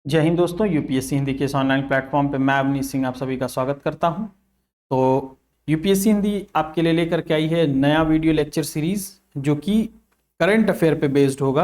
जय हिंद दोस्तों, यूपीएससी हिंदी के इस ऑनलाइन प्लेटफॉर्म पे मैं अवनीश सिंह आप सभी का स्वागत करता हूं। तो यूपीएससी हिंदी आपके लिए लेकर के आई है नया वीडियो लेक्चर सीरीज जो कि करंट अफेयर पे बेस्ड होगा।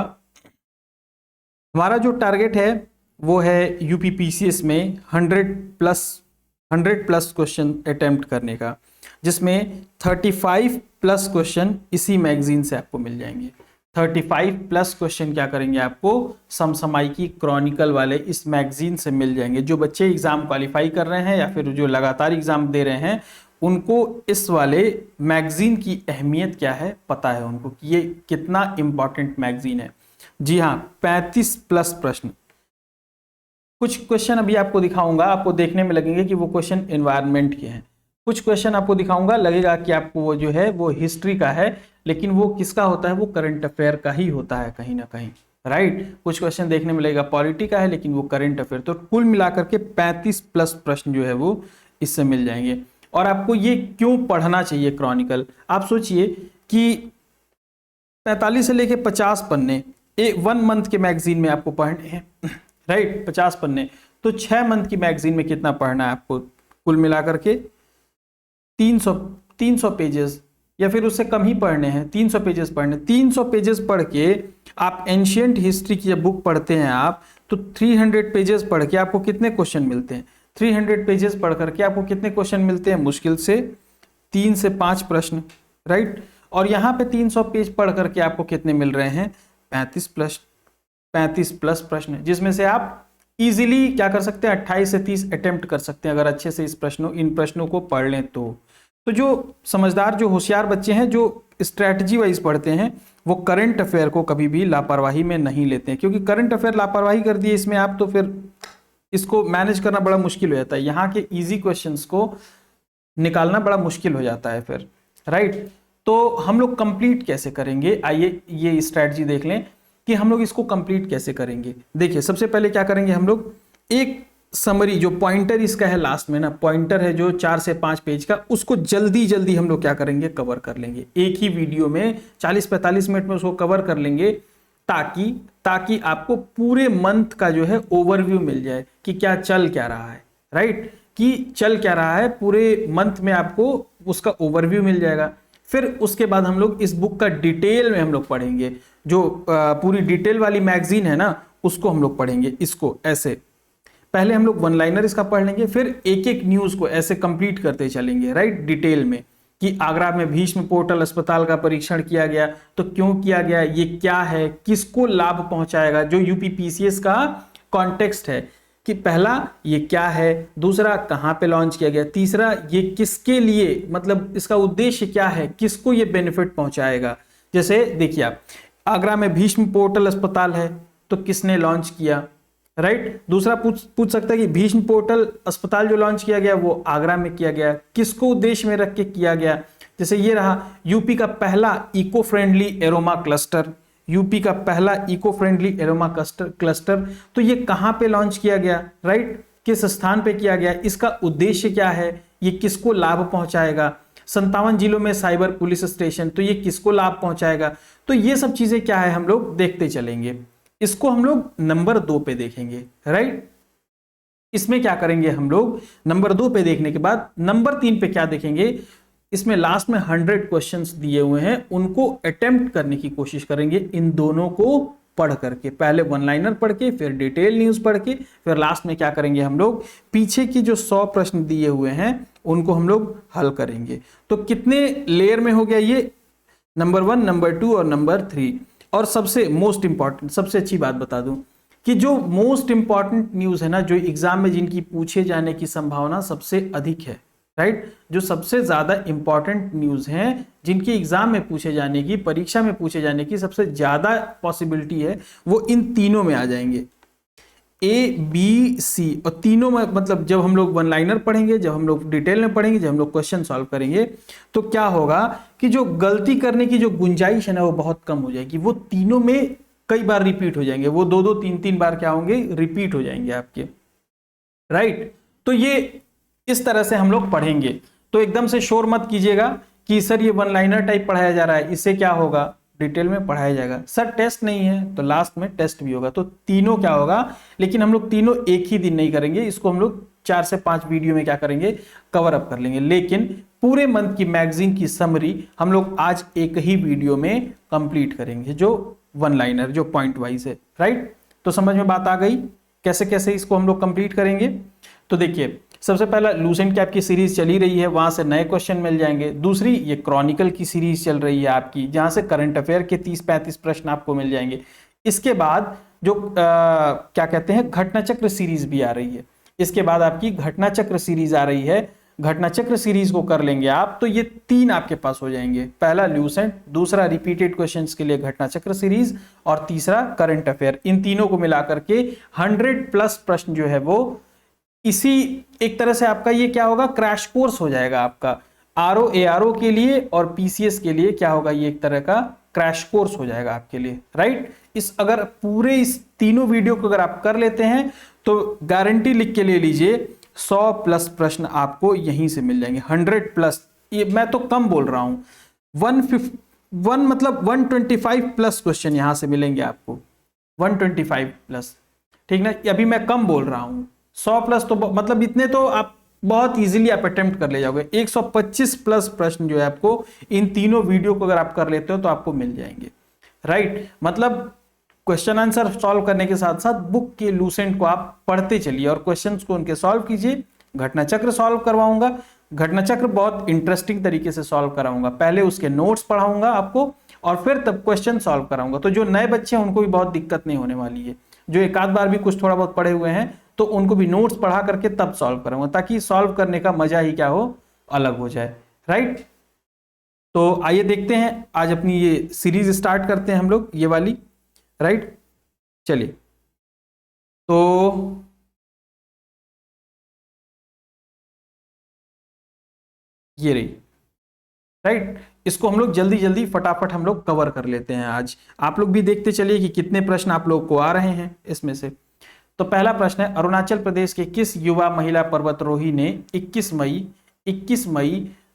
हमारा जो टारगेट है वो है यूपीपीसीएस में 100 प्लस क्वेश्चन अटेम्प्ट करने का, जिसमें 35 प्लस क्वेश्चन इसी मैगजीन से आपको मिल जाएंगे। 35 प्लस क्वेश्चन क्या करेंगे, आपको समसामयिकी क्रॉनिकल वाले इस मैगजीन से मिल जाएंगे। जो बच्चे एग्जाम क्वालिफाई कर रहे हैं या फिर जो लगातार एग्जाम दे रहे हैं उनको इस वाले मैगजीन की अहमियत क्या है पता है उनको कि ये कितना इंपॉर्टेंट मैगजीन है। जी हाँ, 35 प्लस प्रश्न। कुछ क्वेश्चन अभी आपको दिखाऊंगा, आपको देखने में लगेंगे कि वो क्वेश्चन एनवायरनमेंट के हैं। कुछ क्वेश्चन आपको दिखाऊंगा, लगेगा कि आपको वो जो है वो हिस्ट्री का है, लेकिन वो किसका होता है, वो करंट अफेयर का ही होता है कहीं ना कहीं, राइट। कुछ क्वेश्चन देखने में लगेगा पॉलिटी का है, लेकिन वो करंट अफेयर। तो कुल मिलाकर के 35 प्लस प्रश्न जो है वो इससे मिल जाएंगे। और आपको ये क्यों पढ़ना चाहिए क्रॉनिकल, आप सोचिए कि 45 से लेके 50 पन्ने 1 मंथ के मैगजीन में आपको पढ़ने हैं, राइट। 50 पन्ने तो 6 मंथ की मैगजीन में कितना पढ़ना है आपको, कुल मिलाकर के 300 पेजेस या फिर उससे कम ही पढ़ने हैं। 300 पेजेस पढ़ने, 300 पेजेस पढ़ के आप एंशियंट हिस्ट्री की जब बुक पढ़ते हैं आप, तो 300 पेजेस पढ़ के आपको कितने क्वेश्चन मिलते हैं। 300 पेजेस पढ़ करके आपको कितने क्वेश्चन मिलते हैं, मुश्किल से 3 से 5 प्रश्न, राइट। और यहाँ पे 300 पेज पढ़ करके आपको कितने मिल रहे हैं, 35 प्लस प्रश्न, जिसमें से आप इजीली क्या कर सकते हैं, 28 से 30 अटेम्प्ट कर सकते हैं अगर अच्छे से इन प्रश्नों को पढ़ लें तो जो समझदार, जो होशियार बच्चे हैं, जो स्ट्रैटेजी वाइज पढ़ते हैं, वो करंट अफेयर को कभी भी लापरवाही में नहीं लेते हैं। क्योंकि करंट अफेयर लापरवाही कर दिए इसमें आप, तो फिर इसको मैनेज करना बड़ा मुश्किल हो जाता है। यहाँ के इजी क्वेश्चंस को निकालना बड़ा मुश्किल हो जाता है फिर, राइट। तो हम लोग कंप्लीट कैसे करेंगे, आइए ये स्ट्रैटेजी देख लें कि हम लोग इसको कंप्लीट कैसे करेंगे। देखिए, सबसे पहले क्या करेंगे हम लोग, एक समरी जो पॉइंटर इसका है लास्ट में ना, पॉइंटर है जो 4 से 5 पेज का, उसको जल्दी हम लोग क्या करेंगे, कवर कर लेंगे एक ही वीडियो में। 40-45 मिनट में उसको कवर कर लेंगे ताकि आपको पूरे मंथ का जो है ओवरव्यू मिल जाए कि क्या चल क्या रहा है, राइट, कि चल क्या रहा है पूरे मंथ में, आपको उसका ओवरव्यू मिल जाएगा। फिर उसके बाद हम लोग इस बुक का डिटेल में हम लोग पढ़ेंगे, जो पूरी डिटेल वाली मैगजीन है ना उसको हम लोग पढ़ेंगे। इसको ऐसे पहले हम लोग वन लाइनर इसका पढ़ लेंगे, फिर एक एक न्यूज को ऐसे कंप्लीट करते चलेंगे, राइट, डिटेल में कि आगरा में भीष्म पोर्टल अस्पताल का परीक्षण किया गया, तो क्यों किया गया, ये क्या है, किसको लाभ पहुंचाएगा, जो यूपीपीसीएस का कॉन्टेक्स्ट है कि पहला ये क्या है, दूसरा कहां पे लॉन्च किया गया, तीसरा ये किसके लिए, मतलब इसका उद्देश्य क्या है, किसको ये बेनिफिट पहुंचाएगा। जैसे देखिए आप, आगरा में भीष्म पोर्टल अस्पताल है तो किसने लॉन्च किया, राइट। दूसरा पूछ सकता है कि भीष्म पोर्टल अस्पताल जो लॉन्च किया गया वो आगरा में किया गया, किसको उद्देश्य में रख के किया गया। जैसे ये रहा यूपी का पहला eco friendly aroma cluster, UP का पहला इको फ्रेंडली एरोमा क्लस्टर, तो ये कहां पे लॉन्च किया गया, राइट, किस स्थान पे किया गया, इसका उद्देश्य क्या है, ये किसको लाभ पहुंचाएगा। 57 जिलों में साइबर पुलिस स्टेशन, तो ये किसको लाभ पहुंचाएगा। तो ये सब चीजें क्या है हम लोग देखते चलेंगे। इसको हम लोग नंबर 2 पे देखेंगे, राइट। इसमें क्या करेंगे हम लोग, नंबर 2 पे देखने के बाद नंबर 3 पे क्या देखेंगे, इसमें लास्ट में 100 क्वेश्चंस दिए हुए हैं, उनको अटेम्प्ट करने की कोशिश करेंगे इन दोनों को पढ़ करके। पहले वन लाइनर पढ़ के, फिर डिटेल न्यूज पढ़ के, फिर लास्ट में क्या करेंगे हम लोग, पीछे की जो 100 प्रश्न दिए हुए हैं उनको हम लोग हल करेंगे। तो कितने लेयर में हो गया ये, नंबर 1, नंबर 2 और नंबर 3। और सबसे मोस्ट इंपॉर्टेंट, सबसे अच्छी बात बता दूं कि जो मोस्ट इंपॉर्टेंट न्यूज है ना, जो एग्जाम में जिनकी पूछे जाने की संभावना सबसे अधिक है, राइट, जो सबसे ज्यादा इंपॉर्टेंट न्यूज हैं, जिनकी एग्जाम में पूछे जाने की, परीक्षा में पूछे जाने की सबसे ज्यादा पॉसिबिलिटी है, वो इन तीनों में आ जाएंगे, A, B, C। और तीनों में मतलब जब हम लोग वन लाइनर पढ़ेंगे, जब हम लोग डिटेल में पढ़ेंगे, जब हम लोग क्वेश्चन सॉल्व करेंगे, तो क्या होगा कि जो गलती करने की जो गुंजाइश है ना वो बहुत कम हो जाएगी। वो तीनों में कई बार रिपीट हो जाएंगे, वो 2-2, 3-3 बार क्या होंगे, रिपीट हो जाएंगे आपके, राइट। तो ये इस तरह से हम लोग पढ़ेंगे। तो एकदम से शोर मत कीजिएगा कि सर ये वन लाइनर टाइप पढ़ाया जा रहा है, इससे क्या होगा, डिटेल में पढ़ाया जाएगा। सर टेस्ट नहीं है, तो लास्ट में टेस्ट भी होगा। तो तीनों क्या होगा, लेकिन हम लोग तीनों एक ही दिन नहीं करेंगे, इसको हम लोग 4 से 5 वीडियो में क्या करेंगे, कवर अप कर लेंगे। लेकिन पूरे मंथ की मैगजीन की समरी हम लोग आज एक ही वीडियो में कंप्लीट करेंगे, जो वन लाइनर, जो पॉइंट वाइज है, राइट। तो समझ में बात आ गई कैसे कैसे इसको हम लोग कंप्लीट करेंगे। तो देखिए, सबसे पहला लूसेंट कैप की सीरीज चली रही है, वहां से नए क्वेश्चन मिल जाएंगे। दूसरी ये क्रॉनिकल की सीरीज चल रही है आपकी, जहां से करंट अफेयर के 30-35 प्रश्न आपको मिल जाएंगे। इसके बाद जो क्या कहते हैं, घटना चक्र सीरीज भी आ रही है। इसके बाद आपकी घटना चक्र सीरीज आ रही है। घटना चक्र सीरीज को कर लेंगे आप, तो ये 3 आपके पास हो जाएंगे। पहला लूसेंट, दूसरा रिपीटेड क्वेश्चंस के लिए घटना चक्र सीरीज, और तीसरा करंट अफेयर। इन तीनों को मिलाकर के 100+ प्रश्न जो है वो इसी एक तरह से आपका ये क्या होगा, क्रैश कोर्स हो जाएगा आपका। आरओ एआरओ के लिए और पीसीएस के लिए क्या होगा, ये एक तरह का क्रैश कोर्स हो जाएगा आपके लिए, राइट। इस अगर पूरे इस तीनों वीडियो को अगर आप कर लेते हैं तो गारंटी लिख के ले लीजिए 100+ प्रश्न आपको यहीं से मिल जाएंगे। 100+, ये मैं तो कम बोल रहा हूं, 125+ क्वेश्चन यहां से मिलेंगे आपको, 125+, ठीक ना। अभी मैं कम बोल रहा हूं, 100+ तो मतलब इतने तो आप बहुत इजीली आप अटेम्प्ट कर ले जाओगे। 125+ प्रश्न जो है आपको इन तीनों वीडियो को अगर आप कर लेते हो तो आपको मिल जाएंगे, राइट। मतलब क्वेश्चन आंसर सॉल्व करने के साथ साथ बुक के लूसेंट को आप पढ़ते चलिए और क्वेश्चंस को उनके सॉल्व कीजिए। घटना चक्र सॉल्व करवाऊंगा, घटना चक्र बहुत इंटरेस्टिंग तरीके से सॉल्व कराऊंगा। पहले उसके नोट्स पढ़ाऊंगा आपको और फिर तब क्वेश्चन सॉल्व कराऊंगा। तो जो नए बच्चे हैं उनको भी बहुत दिक्कत नहीं होने वाली है। जो एक आध बार भी कुछ थोड़ा बहुत पढ़े हुए हैं तो उनको भी नोट्स पढ़ा करके तब सॉल्व करूंगा, ताकि सॉल्व करने का मजा ही क्या हो, अलग हो जाए, राइट। तो आइए देखते हैं, आज अपनी ये सीरीज स्टार्ट करते हैं हम लोग, ये वाली, राइट। चलिए, तो ये रही, राइट। इसको हम लोग जल्दी जल्दी फटाफट हम लोग कवर कर लेते हैं आज। आप लोग भी देखते चलिए कि कितने प्रश्न आप लोग को आ रहे हैं इसमें से। तो पहला प्रश्न है, अरुणाचल प्रदेश के किस युवा महिला पर्वतारोही ने 21 मई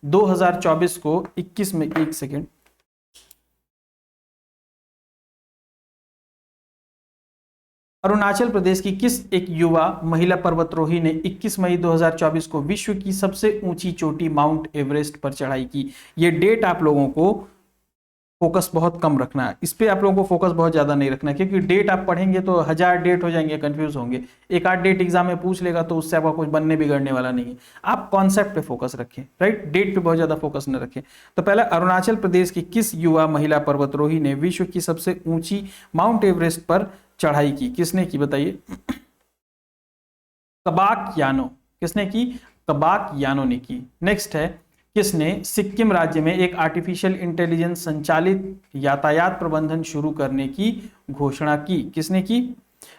2024 को 21 मई, एक सेकेंड, अरुणाचल प्रदेश की किस एक युवा महिला पर्वतारोही ने 21 मई 2024 को विश्व की सबसे ऊंची चोटी माउंट एवरेस्ट पर चढ़ाई की। ये डेट आप लोगों को फोकस बहुत कम रखना है, इस पे आप लोगों को फोकस बहुत ज्यादा नहीं रखना है, क्योंकि डेट आप पढ़ेंगे तो 1000 डेट हो जाएंगे, कंफ्यूज होंगे। एक आध डेट एग्जाम में पूछ लेगा तो उससे आपका कुछ बनने बिगड़ने वाला नहीं है। आप कॉन्सेप्ट पे फोकस रखें, राइट, डेट पे बहुत ज्यादा फोकस न रखें। तो पहला, अरुणाचल प्रदेश की किस युवा महिला पर्वतारोही ने विश्व की सबसे ऊंची माउंट एवरेस्ट पर चढ़ाई की? किसने की बताइए? कबाक यानो। किसने की? कबाक यानो ने की। नेक्स्ट है, किसने सिक्किम राज्य में एक आर्टिफिशियल इंटेलिजेंस संचालित यातायात प्रबंधन शुरू करने की घोषणा की? किसने की?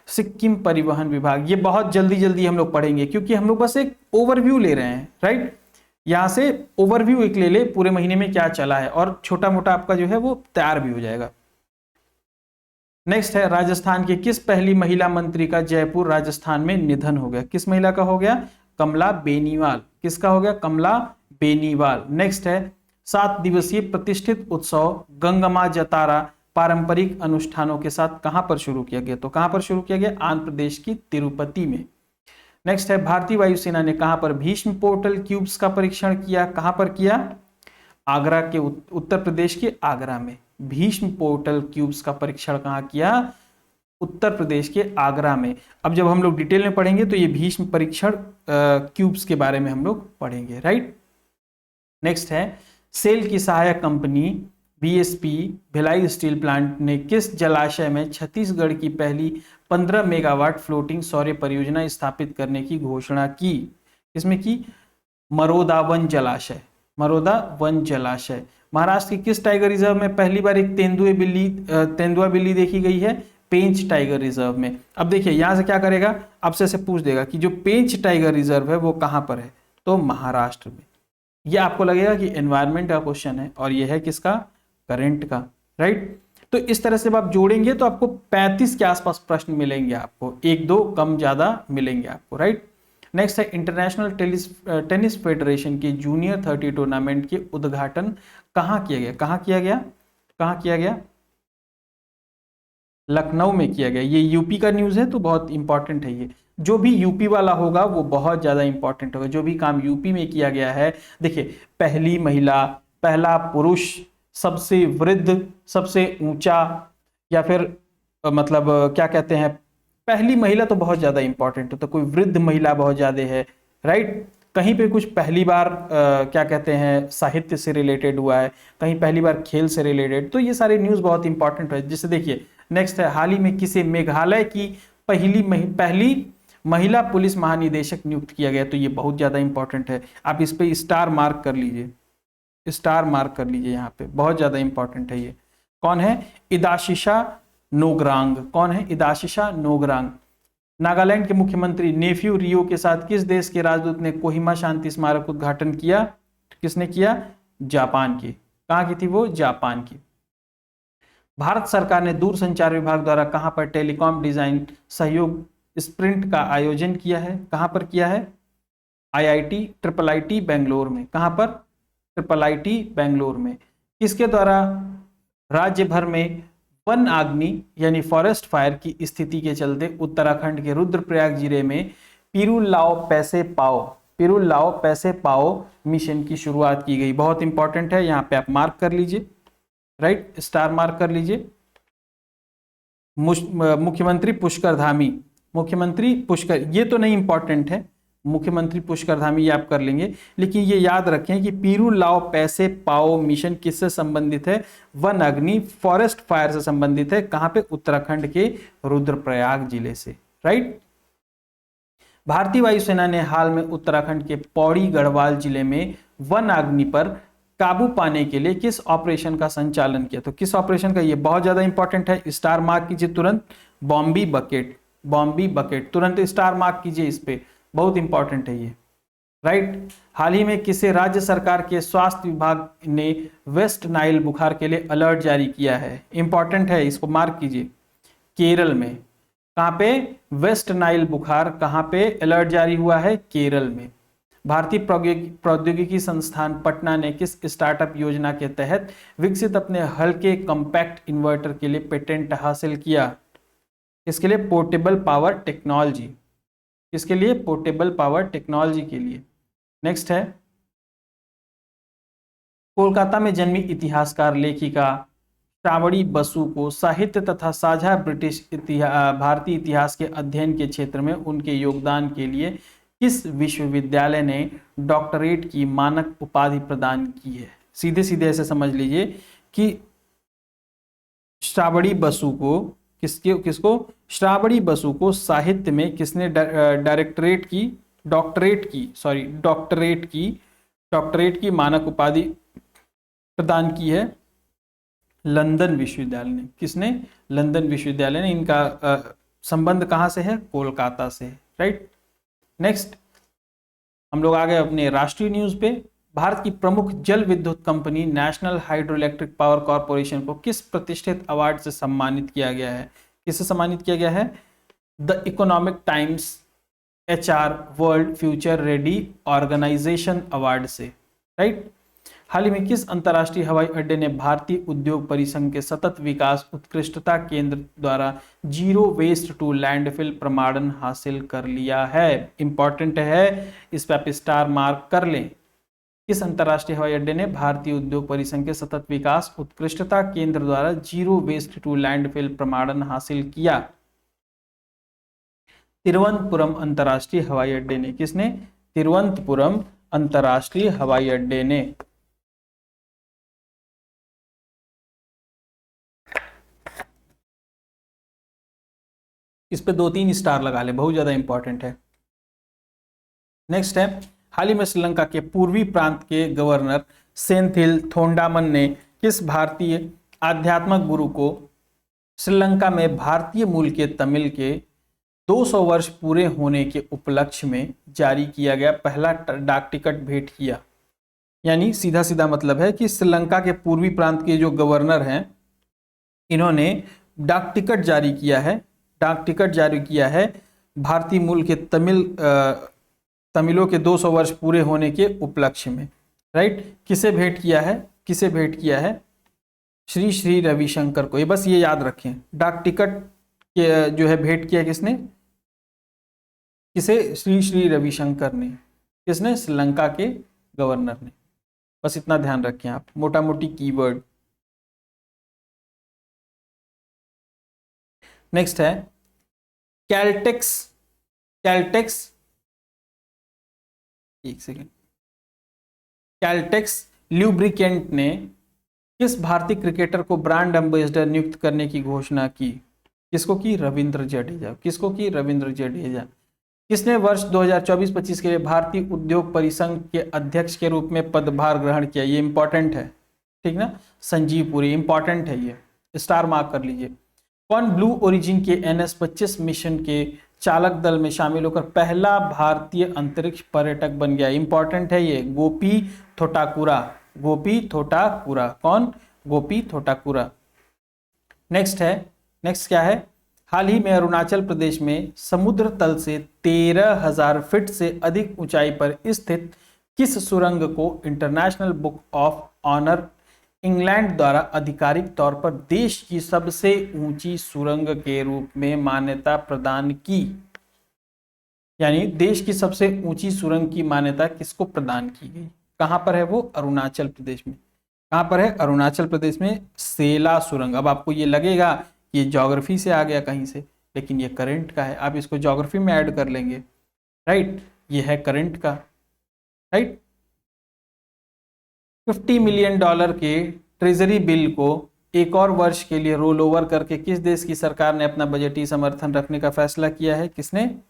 सिक्किम परिवहन विभाग। ये बहुत जल्दी जल्दी हम लोग पढ़ेंगे, क्योंकि हम लोग बस एक ओवरव्यू ले रहे हैं, राइट। यहां से ओवरव्यू एक ले ले, पूरे महीने में क्या चला है, और छोटा मोटा आपका जो है वो तैयार भी हो जाएगा। नेक्स्ट है, राजस्थान के किस पहली महिला मंत्री का जयपुर राजस्थान में निधन हो गया? किस महिला का हो गया? कमला बेनीवाल। किसका हो गया? कमला बेनीवाल। नेक्स्ट है, 7 दिवसीय प्रतिष्ठित उत्सव गंगमा जतारा पारंपरिक अनुष्ठानों के साथ कहां पर शुरू किया गया? तो कहां पर शुरू किया गया? आंध्र प्रदेश की तिरुपति में। नेक्स्ट है, भारतीय वायुसेना ने कहां पर भीष्म पोर्टल क्यूब्स का परीक्षण किया? कहां पर किया? आगरा के, उत्तर प्रदेश के आगरा में। भीष्म पोर्टल क्यूब्स का परीक्षण कहां किया? उत्तर प्रदेश के आगरा में। अब जब हम लोग डिटेल में पढ़ेंगे तो ये भीष्म परीक्षण क्यूब्स के बारे में हम लोग पढ़ेंगे, राइट। नेक्स्ट है, सेल की सहायक company BSP Bhilai steel plant ने किस जलाशय में छत्तीसगढ़ की पहली 15 मेगावाट फ्लोटिंग सौर परियोजना स्थापित करने की घोषणा की? किसमें की? मरोदा वन जलाशय। मरोदा वन जलाशय। महाराष्ट्र के किस टाइगर रिजर्व में पहली बार एक तेंदुआ बिल्ली देखी गई है? पेंच टाइगर रिजर्व में। अब देखिए, यहां से क्या करेगा, आपसे से पूछ देगा कि जो पेंच टाइगर रिजर्व है वो कहां पर है? तो महाराष्ट्र में। ये आपको लगेगा कि एनवायरमेंट का क्वेश्चन है, और ये है किसका? करंट का, राइट। तो इस तरह से जब आप जोड़ेंगे तो आपको 35 के आसपास प्रश्न मिलेंगे, आपको 1-2 कम ज्यादा मिलेंगे आपको, राइट। नेक्स्ट है, इंटरनेशनल टेनिस फेडरेशन के जूनियर 30 टूर्नामेंट के उद्घाटन कहां किया गया? कहां किया गया? कहां किया गया? लखनऊ में किया गया। ये यूपी का न्यूज़ है तो बहुत इंपॉर्टेंट है। ये जो भी यूपी वाला होगा वो बहुत ज़्यादा इंपॉर्टेंट होगा। जो भी काम यूपी में किया गया है, देखिए, पहली महिला, पहला पुरुष, सबसे वृद्ध, सबसे ऊंचा, या फिर मतलब क्या कहते हैं, पहली महिला तो बहुत ज़्यादा इंपॉर्टेंट है, तो कोई वृद्ध महिला बहुत ज़्यादा है, राइट। कहीं पे कुछ पहली बार क्या कहते हैं साहित्य से रिलेटेड हुआ है, कहीं पहली बार खेल से रिलेटेड, तो ये सारे न्यूज़ बहुत इंपॉर्टेंट है। जैसे देखिए नेक्स्ट है, हाल ही में किसे मेघालय की पहली महिला पुलिस महानिदेशक नियुक्त किया गया, तो ये बहुत ज़्यादा इंपॉर्टेंट है। आप इस पे स्टार मार्क कर लीजिए, स्टार मार्क कर लीजिए, यहाँ पे बहुत ज़्यादा इंपॉर्टेंट है। ये कौन है? इदाशिशा नोगरांग। कौन है? इदाशिशा नोगरांग। नागालैंड के मुख्यमंत्री नेफ्यू रियो के साथ किस देश के राजदूत ने कोहिमा शांति स्मारक उद्घाटन किया? किसने किया? जापान की। कहाँ की थी वो? जापान की। भारत सरकार ने दूरसंचार विभाग द्वारा कहां पर टेलीकॉम डिजाइन सहयोग स्प्रिंट का आयोजन किया है? कहां पर किया है? IIT बेंगलोर में। कहां पर? IIT बेंगलोर में। किसके द्वारा राज्य भर में वन अग्नि यानी फॉरेस्ट फायर की स्थिति के चलते उत्तराखंड के रुद्रप्रयाग जिले में पिरूलाओ पैसे पाओ मिशन की शुरुआत की गई? बहुत इंपॉर्टेंट है, यहां पे आप मार्क कर लीजिए, राइट, स्टार मार्क कर लीजिए। मुख्यमंत्री पुष्कर धामी, मुख्यमंत्री पुष्कर, ये तो नहीं इंपॉर्टेंट है, मुख्यमंत्री पुष्कर धामी ये आप कर लेंगे, लेकिन ये याद रखें कि पिरूलाओ पैसे पाओ मिशन किससे संबंधित है? वन अग्नि फॉरेस्ट फायर से संबंधित है। कहां पे? उत्तराखंड के रुद्रप्रयाग जिले से, राइट। भारतीय वायुसेना ने हाल में उत्तराखंड के पौड़ी गढ़वाल जिले में वन अग्नि पर काबू पाने के लिए किस ऑपरेशन का संचालन किया? तो किस ऑपरेशन का? ये बहुत ज्यादा इंपॉर्टेंट है, स्टार मार्क कीजिए तुरंत। बॉम्बी बकेट, तुरंत स्टार मार्क कीजिए इस पे, बहुत इंपॉर्टेंट है ये, राइट। हाल ही में किसे राज्य सरकार के स्वास्थ्य विभाग ने वेस्ट नाइल बुखार के लिए अलर्ट जारी किया है? इंपॉर्टेंट है, इसको मार्क कीजिए। केरल में। कहां पे? वेस्ट नाइल बुखार कहां पे अलर्ट जारी हुआ है? केरल में। भारतीय प्रौद्योगिकी संस्थान पटना ने किस स्टार्टअप योजना के तहत विकसित अपने हल्के कॉम्पैक्ट इन्वर्टर के लिए पेटेंट हासिल किया? इसके लिए? Portable power technology. किसके लिए? पोर्टेबल पावर टेक्नोलॉजी के लिए। नेक्स्ट है, कोलकाता में जन्मी इतिहासकार लेखिका श्रावणी बसु को साहित्य तथा साझा भारतीय इतिहास के अध्ययन के क्षेत्र में उनके योगदान के लिए किस विश्वविद्यालय ने डॉक्टरेट की मानक उपाधि प्रदान की है? सीधे सीधे ऐसे समझ लीजिए कि श्रावणी बसु को किसको? श्रावणी बसु को साहित्य में किसने डॉक्टरेट की मानक उपाधि प्रदान की है? लंदन विश्वविद्यालय ने। किसने? लंदन विश्वविद्यालय ने। इनका संबंध कहां से है? कोलकाता से, राइट। नेक्स्ट हम लोग आ गए अपने राष्ट्रीय न्यूज पे। भारत की प्रमुख जल विद्युत company national hydro electric power corporation को किस प्रतिष्ठित अवार्ड से सम्मानित किया गया है? किससे सम्मानित किया गया है? The Economic Times HR world future ready organisation award से, राइट। हाल ही में किस अंतर्राष्ट्रीय हवाई अड्डे ने भारतीय उद्योग परिसंघ के सतत विकास उत्कृष्टता केंद्र द्वारा जीरो वेस्ट टू लैंडफिल प्रमाणन हासिल कर लिया है? इंपॉर्टेंट है, इस पर आप स्टार मार्क कर लें। किस अंतर्राष्ट्रीय हवाई अड्डे ने भारतीय उद्योग परिसंघ के सतत विकास उत्कृष्टता केंद्र द्वारा जीरो वेस्ट टू लैंडफिल प्रमाणन हासिल किया? तिरुवनंतपुरम अंतर्राष्ट्रीय हवाई अड्डे ने। किसने? तिरुवनंतपुरम अंतर्राष्ट्रीय हवाई अड्डे ने। इस पे 2-3 स्टार लगा ले, बहुत ज्यादा इंपॉर्टेंट है। नेक्स्ट है, हाल ही में श्रीलंका के पूर्वी प्रांत के गवर्नर सेंथिल थोंडामन ने किस भारतीय आध्यात्मिक गुरु को श्रीलंका में भारतीय मूल के तमिल के 200 वर्ष पूरे होने के उपलक्ष्य में जारी किया गया पहला डाक टिकट भेंट किया? यानी सीधा सीधा मतलब है कि श्रीलंका के पूर्वी प्रांत के जो गवर्नर हैं, इन्होंने डाक टिकट जारी किया है भारतीय मूल के तमिलों के 200 वर्ष पूरे होने के उपलक्ष्य में, राइट। किसे भेंट किया है? श्री श्री रविशंकर को, ये बस ये याद रखें। डाक टिकट के जो है भेंट किया किसने, किसे, श्री श्री रविशंकर ने। किसने, श्रीलंका के गवर्नर ने। बस इतना ध्यान रखें आप, मोटा मोटी कीवर्ड। नेक्स्ट है कैल्टेक्स। कैल्टेक्स, एक सेकेंड, कैल्टेक्स ल्यूब्रिकेंट ने किस भारतीय क्रिकेटर को ब्रांड एम्बेसडर नियुक्त करने की घोषणा की? किसको की? रविंद्र जडेजा। किसको की? रविंद्र जडेजा। किसने वर्ष 2024-25 के लिए भारतीय उद्योग परिसंघ के अध्यक्ष के रूप में पदभार ग्रहण किया? ये इंपॉर्टेंट है, ठीक ना, संजीव पुरी। इंपॉर्टेंट है, ये स्टार मार्क कर लीजिए। कौन ब्लू ओरिजिन के NS-25 मिशन के चालक दल में शामिल होकर पहला भारतीय अंतरिक्ष पर्यटक बन गया? इंपॉर्टेंट है ये, गोपी थोटाकुरा। गोपी थोटाकुरा। कौन? गोपी थोटाकुरा। नेक्स्ट है, नेक्स्ट क्या है? हाल ही में अरुणाचल प्रदेश में समुद्र तल से 13,000 फीट से अधिक ऊंचाई पर स्थित किस सुरंग को international book of honour England द्वारा आधिकारिक तौर पर देश की सबसे ऊंची सुरंग के रूप में मान्यता प्रदान की? यानी देश की सबसे ऊंची सुरंग की मान्यता किसको प्रदान की गई? कहां पर है वो? अरुणाचल प्रदेश में। कहां पर है? अरुणाचल प्रदेश में, सेला सुरंग। अब आपको ये लगेगा ये ज्योग्राफी से आ गया कहीं से, लेकिन ये करंट का है, आप इसको ज्योग्राफी में ऐड कर लेंगे, राइट। ये है करंट का, राइट। $50 मिलियन के ट्रेजरी बिल को एक और वर्ष के लिए रोल ओवर करके किस देश की सरकार ने अपना बजटीय समर्थन रखने का फैसला किया है? किसने?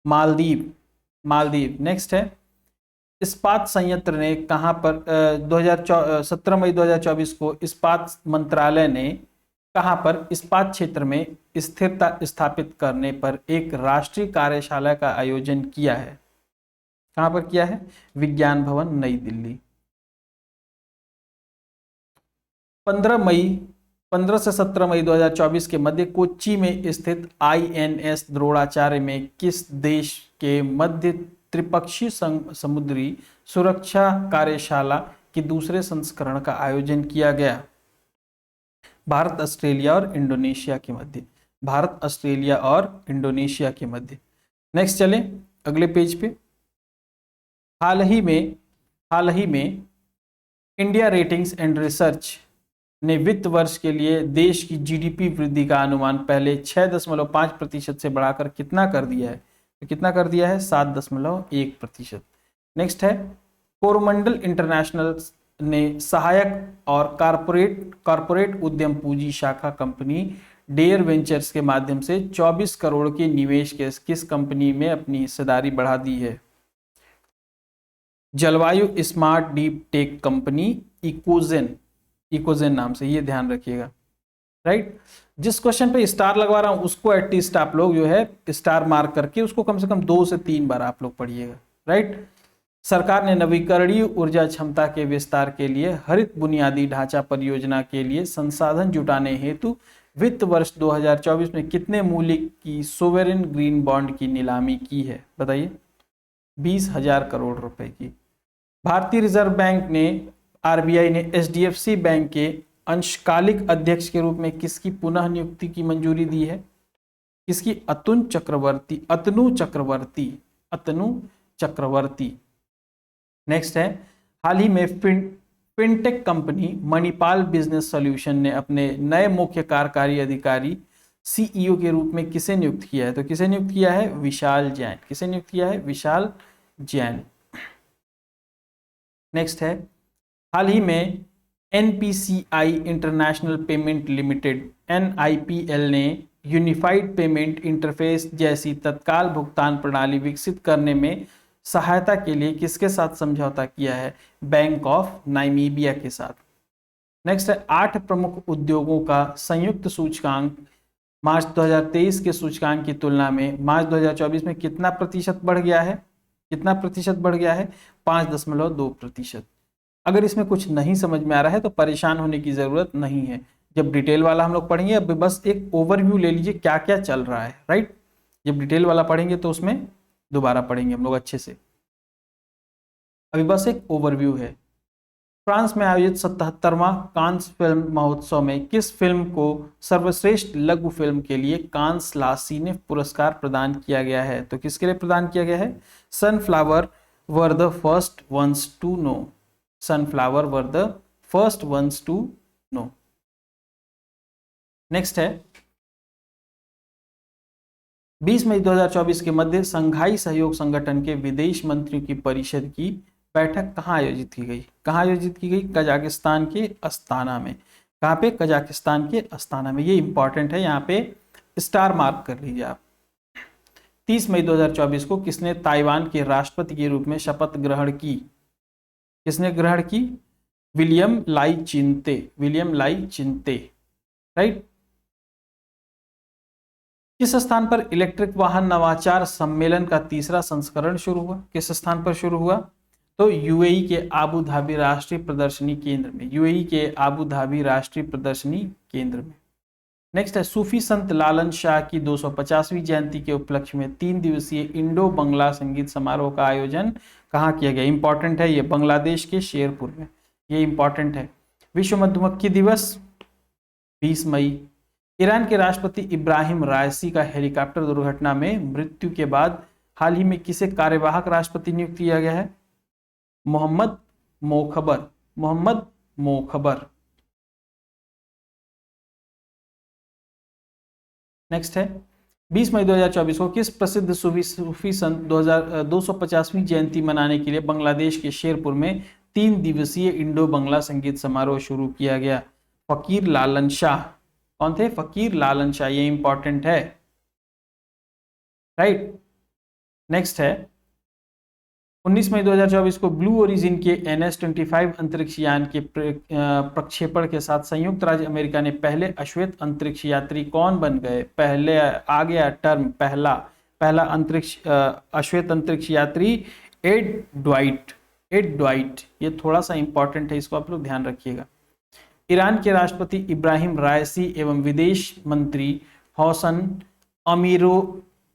मालदीव। मालदीव। नेक्स्ट है, इस्पात संयंत्र ने कहां पर 17 मई 2024 को इस्पात मंत्रालय ने कहां पर इस्पात क्षेत्र में स्थिरता स्थापित करने पर एक राष्ट्रीय कार्यशाला का आयोजन किया है? कहां पर किया है? विज्ञान भवन, नई दिल्ली। 15 से 17 मई 2024 के मध्य कोच्चि में स्थित INS द्रोणाचार्य में किस देश के मध्य त्रिपक्षीय समुद्री सुरक्षा कार्यशाला के दूसरे संस्करण का आयोजन किया गया? भारत, ऑस्ट्रेलिया और इंडोनेशिया के मध्य। भारत, ऑस्ट्रेलिया और इंडोनेशिया के मध्य। नेक्स्ट चले अगले पेज पे। हाल ही में इंडिया रेटिंग्स एंड रिसर्च ने वित्त वर्ष के लिए देश की GDP वृद्धि का अनुमान पहले 6.5% से बढ़ाकर कितना कर दिया है? तो कितना कर दिया है? 7.1%। नेक्स्ट है, कोरोमंडल इंटरनेशनल ने सहायक और कारपोरेट उद्यम पूंजी शाखा कंपनी डेयर वेंचर्स के माध्यम से 24 करोड़ के निवेश के किस कंपनी में अपनी हिस्सेदारी बढ़ा दी है? जलवायु स्मार्ट डीप टेक कंपनी इकोजेन नाम से, ये ध्यान रखिएगा, राइट। जिस क्वेश्चन पे स्टार लगवा रहा हूं उसको एटलीस्ट आप लोग जो है स्टार मार्क करके उसको कम से कम 2 से 3 बार आप लोग पढ़िएगा, राइट। सरकार ने नवीकरणीय ऊर्जा क्षमता के विस्तार के लिए हरित बुनियादी ढांचा परियोजना के लिए संसाधन जुटाने हेतु वित्त वर्ष 2024 में कितने मूल्य की सोवेरेन ग्रीन बॉन्ड की नीलामी की है? बताइए। 20,000 करोड़ रुपए की। भारतीय रिजर्व बैंक ने, RBI ने HDFC बैंक के अंशकालिक अध्यक्ष के रूप में किसकी पुनः नियुक्ति की मंजूरी दी है? किसकी? अतनु चक्रवर्ती। नेक्स्ट है, हाल ही में fintech company Manipal business solution ने अपने नए मुख्य कार्यकारी अधिकारी CEO के रूप में किसे नियुक्त किया है? तो किसे नियुक्त किया है? विशाल जैन। किसे नियुक्त किया है? विशाल जैन। नेक्स्ट है, हाल ही में NPCI international payment limited NIPL ने यूनिफाइड पेमेंट इंटरफेस जैसी तत्काल भुगतान प्रणाली विकसित करने में सहायता के लिए किसके साथ समझौता किया है? बैंक ऑफ नामीबिया के साथ। नेक्स्ट है, 8 प्रमुख उद्योगों का संयुक्त सूचकांक मार्च 2023 के सूचकांक की तुलना में मार्च 2024 में कितना प्रतिशत बढ़ गया है? कितना प्रतिशत बढ़ गया है? 5.2%। अगर इसमें कुछ नहीं समझ में आ रहा है तो परेशान होने की जरूरत नहीं है, जब डिटेल वाला हम लोग पढ़ेंगे। अब बस एक ओवरव्यू ले लीजिए क्या क्या चल रहा है, राइट। जब डिटेल वाला पढ़ेंगे तो उसमें दोबारा पढ़ेंगे हम लोग अच्छे से, अभी बस एक ओवरव्यू है। फ्रांस में आयोजित 77वां कांस फिल्म महोत्सव में किस फिल्म को सर्वश्रेष्ठ लघु फिल्म के लिए कांस ला सिने पुरस्कार प्रदान किया गया है? तो किसके लिए प्रदान किया गया है? Sunflower were the first ones to know. Sunflower were the first ones to know. Next है 20 मई 2024 के मध्य संघाई सहयोग संगठन के विदेश मंत्रियों की परिषद की बैठक कहाँ आयोजित की गई? कहाँ आयोजित की गई? कजाकिस्तान के अस्ताना में। कहाँ पे? कजाकिस्तान के अस्ताना में। ये इंपॉर्टेंट है, यहाँ पे स्टार मार्क कर लीजिए आप। 30 मई 2024 को किसने ताइवान के राष्ट्रपति के रूप में शपथ ग्रहण की? किसने ग्रहण की? विलियम लाई चिंते। विलियम लाई चिंते, राइट। किस स्थान पर इलेक्ट्रिक वाहन नवाचार सम्मेलन का तीसरा संस्करण शुरू हुआ? किस स्थान पर शुरू हुआ? तो यूएई के आबू धाबी राष्ट्रीय प्रदर्शनी केंद्र में। यूएई के आबू धाबी राष्ट्रीय प्रदर्शनी केंद्र में। नेक्स्ट है सूफी संत लालन शाह की 250वीं जयंती के उपलक्ष्य में 3 दिवसीय इंडो बंगला संगीत समारोह का आयोजन कहाँ किया गया? इंपॉर्टेंट है ये, बांग्लादेश के शेरपुर में। ये इंपॉर्टेंट है। विश्व मधुमक्खी दिवस 20 मई। ईरान के राष्ट्रपति इब्राहिम रायसी का हेलीकॉप्टर दुर्घटना में मृत्यु के बाद हाल ही में किसे कार्यवाहक राष्ट्रपति नियुक्त किया गया है? Mohammad Mokhber. Mohammad Mokhber. Next है 20 मई 2024 को किस प्रसिद्ध सूफी संत 250वीं जयंती मनाने के लिए बांग्लादेश के शेरपुर में 3 दिवसीय इंडो बंगला संगीत समारोह शुरू किया गया? फकीर लालन शाह। कौन थे? फकीर लालन शाह। ये इंपॉर्टेंट है, राइट। नेक्स्ट है 19 मई 2024 को ब्लू ओरिजिन के NS-25 अंतरिक्ष यान के प्रक्षेपण के साथ संयुक्त राज्य अमेरिका ने पहले अश्वेत अंतरिक्ष यात्री कौन बन गए? पहले आ गया टर्म पहला अंतरिक्ष अश्वेत अंतरिक्ष यात्री एड ड्वाइट। एड ड्वाइट, ये थोड़ा सा इंपॉर्टेंट है, इसको आप लोग ध्यान रखिएगा। ईरान के राष्ट्रपति इब्राहिम रायसी एवं विदेश मंत्री हौसन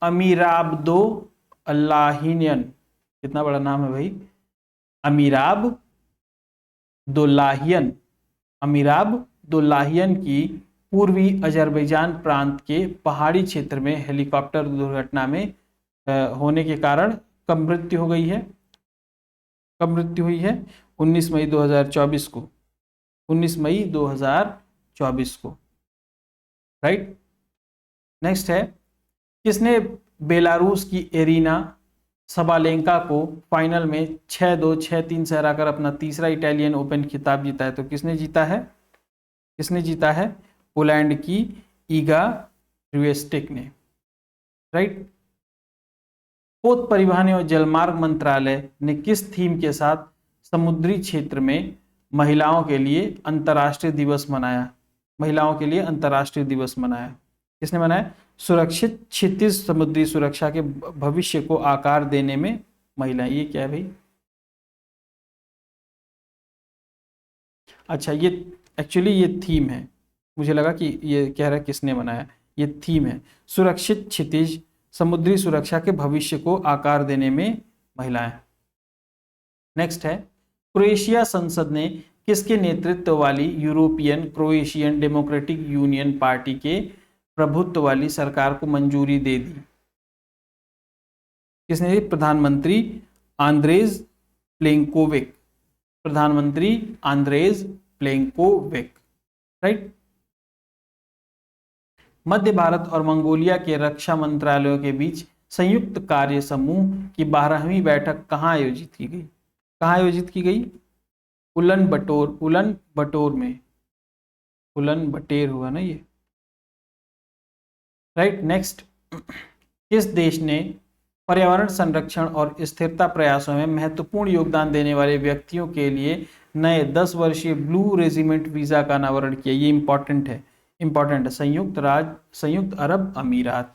अमीराब्दो अल्लाहियन, कितना बड़ा नाम है भाई, अमीराब दोलाहियन। अमीराब दोलाहियन की पूर्वी अजरबैजान प्रांत के पहाड़ी क्षेत्र में हेलीकॉप्टर दुर्घटना में होने के कारण कब मृत्यु हो गई है? कब मृत्यु हुई है? 19 मई 2024 को। 19 मई 2024 को, राइट। नेक्स्ट है किसने बेलारूस की एरिना सबालेंका को फाइनल में 6-2 6-3 से हराकर अपना तीसरा इटालियन ओपन खिताब जीता है? तो किसने जीता है? किसने जीता है? पोलैंड की ईगा स्विएटेक ने, राइट। पोत परिवहन एवं जलमार्ग मंत्रालय ने किस थीम के साथ समुद्री क्षेत्र में महिलाओं के लिए अंतर्राष्ट्रीय दिवस मनाया? महिलाओं के लिए अंतर्राष्ट्रीय दिवस मनाया। किसने मनाया? सुरक्षित क्षितिज समुद्री सुरक्षा के भविष्य को आकार देने में महिलाएं। ये क्या है भाई? अच्छा, ये एक्चुअली ये थीम है, मुझे लगा कि ये कह रहा है किसने मनाया। ये थीम है, सुरक्षित क्षितिज समुद्री सुरक्षा के भविष्य को आकार देने में महिलाएं। नेक्स्ट है क्रोएशिया संसद ने किसके नेतृत्व वाली European Croatian democratic union party के प्रभुत्व वाली सरकार को मंजूरी दे दी? किसने दी? प्रधानमंत्री आंद्रेज प्लेंकोविक। प्रधानमंत्री आंद्रेज प्लेंकोविक, राइट। मध्य भारत और मंगोलिया के रक्षा मंत्रालयों के बीच संयुक्त कार्य समूह की 12वीं बैठक कहाँ आयोजित की गई? कहाँ आयोजित की गई? उलन बटोर में। उलन बटेर हुआ ना ये, राइट। नेक्स्ट, किस देश ने पर्यावरण संरक्षण और स्थिरता प्रयासों में महत्वपूर्ण योगदान देने वाले व्यक्तियों के लिए नए 10 वर्षीय ब्लू रेजिमेंट वीजा का अनावरण किया? ये इंपॉर्टेंट है, संयुक्त अरब अमीरात।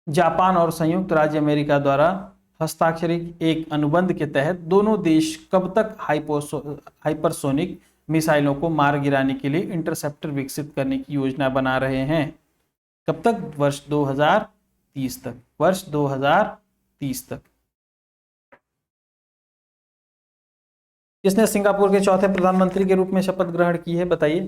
जापान और संयुक्त राज्य अमेरिका द्वारा हस्ताक्षरित एक अनुबंध के तहत दोनों देश कब तक हाइपरसोनिक मिसाइलों को मार गिराने के लिए इंटरसेप्टर विकसित करने की योजना बना रहे हैं? कब तक? वर्ष 2030 तक। वर्ष 2030 तक। किसने सिंगापुर के चौथे प्रधानमंत्री के रूप में शपथ ग्रहण की है, बताइए।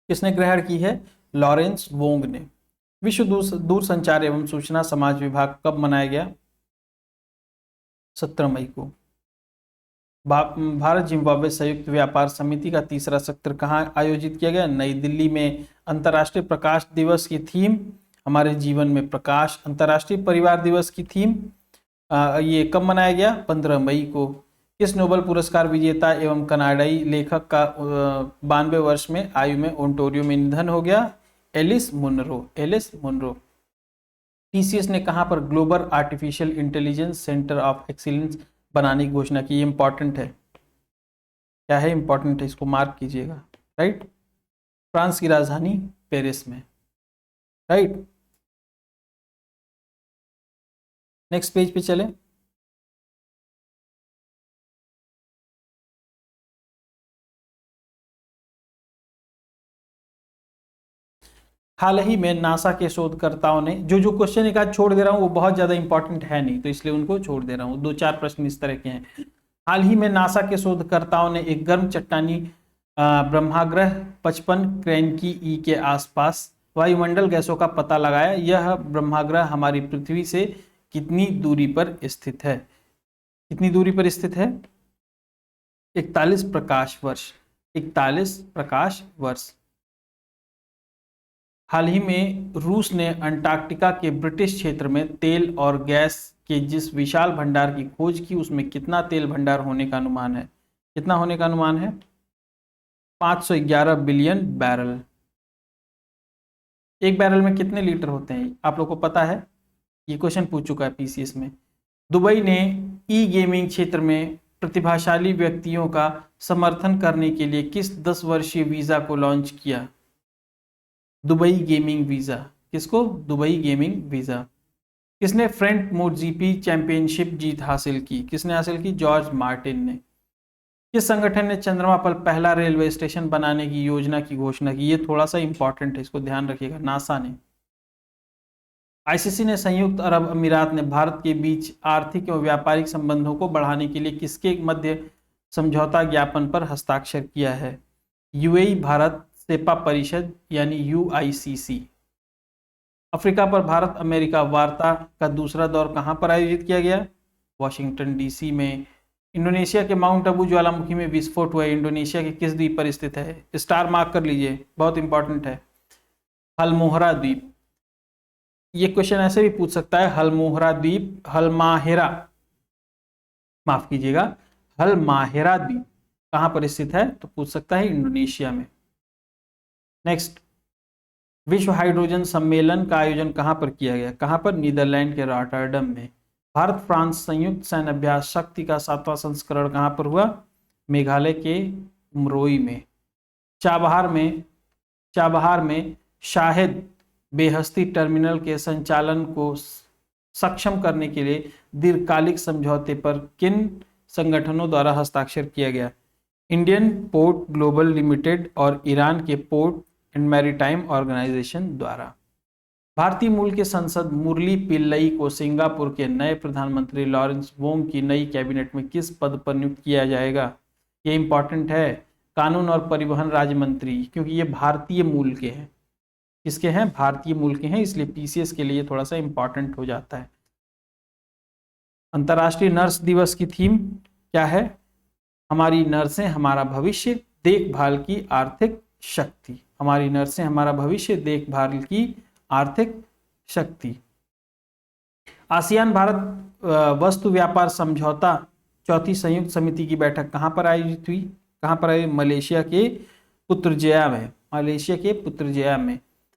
किसने ग्रहण की है? लॉरेंस वोंग ने। विश्व दूरसंचार एवं सूचना समाज विभाग कब मनाया गया? 17 मई को। भारत जिम्बाब्वे संयुक्त व्यापार समिति का तीसरा सत्र कहाँ आयोजित किया गया? नई दिल्ली में। अंतर्राष्ट्रीय प्रकाश दिवस की थीम हमारे जीवन में प्रकाश। अंतर्राष्ट्रीय परिवार दिवस की थीम ये कब मनाया गया? 15 मई को। किस नोबेल पुरस्कार विजेता एवं कनाडाई लेखक का 92 वर्ष में आयु में ओंटारियो में निधन हो गया? Alice Munro. Alice Munro. TCS ने कहां पर global artificial intelligence centre of excellence बनाने की घोषणा की? इंपॉर्टेंट है। क्या है? इंपॉर्टेंट है, इसको मार्क कीजिएगा। राइट, फ्रांस की राजधानी पेरिस में। राइट, नेक्स्ट पेज पे चले। हाल ही में नासा के शोधकर्ताओं ने जो क्वेश्चन एक आज छोड़ दे रहा हूं वो बहुत ज्यादा इंपॉर्टेंट है नहीं, तो इसलिए उनको छोड़ दे रहा हूं। 2-4 प्रश्न इस तरह के हैं। हाल ही में नासा के शोधकर्ताओं ने एक गर्म चट्टानी ब्रह्माग्रह 55 क्रेनकी ई के आसपास वायुमंडल गैसों का पता लगाया। यह ब्रह्माग्रह हमारी पृथ्वी से कितनी दूरी पर स्थित है? कितनी दूरी पर स्थित है? 41 प्रकाश वर्ष। 41 प्रकाश वर्ष। हाल ही में रूस ने अंटार्कटिका के ब्रिटिश क्षेत्र में तेल और गैस के जिस विशाल भंडार की खोज की, उसमें कितना तेल भंडार होने का अनुमान है? कितना होने का अनुमान है? 511 बिलियन बैरल। एक बैरल में कितने लीटर होते हैं आप लोग को पता है? ये क्वेश्चन पूछ चुका है पीसीएस में। दुबई ने ई गेमिंग क्षेत्र में प्रतिभाशाली व्यक्तियों का समर्थन करने के लिए किस 10 वर्षीय वीजा को लॉन्च किया? Dubai gaming visa. किसको? Dubai gaming visa. किसने फ्रेंच मोटोजीपी चैंपियनशिप जीत हासिल की? किसने हासिल की? जॉर्ज मार्टिन ने। किस संगठन ने चंद्रमा पर पहला रेलवे स्टेशन बनाने की योजना की घोषणा की? ये थोड़ा सा इंपॉर्टेंट है, इसको ध्यान रखिएगा। नासा ने। आईसीसी ने संयुक्त अरब अमीरात ने भारत के बीच आर्थिक एवं व्यापारिक संबंधों को बढ़ाने के लिए किसके मध्य समझौता ज्ञापन पर हस्ताक्षर किया है? यूएई भारत सेपा परिषद यानी यूआईसीसी। अफ्रीका पर भारत अमेरिका वार्ता का दूसरा दौर कहां पर आयोजित किया गया? वॉशिंगटन डीसी में। इंडोनेशिया के माउंट अबू ज्वालामुखी में विस्फोट हुआ। इंडोनेशिया के किस द्वीप पर स्थित है? स्टार मार्क कर लीजिए, बहुत इंपॉर्टेंट है। हलमोहरा द्वीप। ये क्वेश्चन ऐसे भी पूछ सकता है, हलमोहरा द्वीप, हलमाहेरा, माफ कीजिएगा, हलमाहेरा द्वीप कहां पर स्थित है? तो पूछ सकता है इंडोनेशिया में। नेक्स्ट, विश्व हाइड्रोजन सम्मेलन का आयोजन कहां पर किया गया? कहां पर? नीदरलैंड के रॉटरडम में। भारत फ्रांस संयुक्त सैन्य अभ्यास शक्ति का 7वां संस्करण कहां पर हुआ? मेघालय के उमरोई में। चाबहार में शाहिद बेहस्ती टर्मिनल के संचालन को सक्षम करने के लिए दीर्घकालिक समझौते पर किन संगठनों द्वारा हस्ताक्षर किया गया? इंडियन पोर्ट ग्लोबल लिमिटेड और ईरान के पोर्ट एंड मैरीटाइम ऑर्गेनाइजेशन द्वारा। भारतीय मूल के सांसद मुरली पिल्लई को सिंगापुर के नए प्रधानमंत्री लॉरेंस वोंग की नई कैबिनेट में किस पद पर नियुक्त किया जाएगा? ये इंपॉर्टेंट है, कानून और परिवहन राज्य मंत्री, क्योंकि ये भारतीय मूल के हैं। किसके हैं? भारतीय मूल के हैं, इसलिए पीसीएस के लिए थोड़ा सा इंपॉर्टेंट हो जाता है। अंतर्राष्ट्रीय नर्स दिवस की थीम क्या है? हमारी नर्सें हमारा भविष्य, देखभाल की आर्थिक शक्ति। हमारी नर्सें हमारा भविष्य, देखभाल की आर्थिक शक्ति। आसियान भारत वस्तु व्यापार समझौता चौथी संयुक्त समिति की बैठक कहां पर आयोजित हुई? कहां पर आई? मलेशिया के पुत्रजया में। मलेशिया के पुत्रजया में।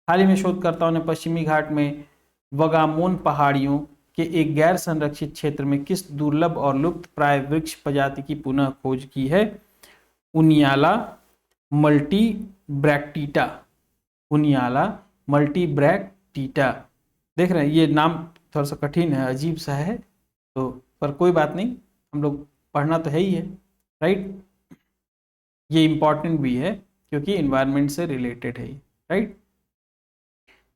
हाल ही में शोधकर्ताओं ने पश्चिमी घाट में वगामोन पहाड़ियों के एक गैर संरक्षित क्षेत्र में किस दुर्लभ और लुप्त प्राय वृक्ष प्रजाति की पुनः खोज की है? उनियाला मल्टीब्रैक्टिटा। उनियाला मल्टीब्रैक्टिटा। देख रहे हैं, ये नाम थोड़ा सा कठिन है, अजीब सा है, तो पर कोई बात नहीं, हम लोग पढ़ना तो है ही है। राइट, ये इंपॉर्टेंट भी है क्योंकि इन्वायरमेंट से रिलेटेड है। राइट,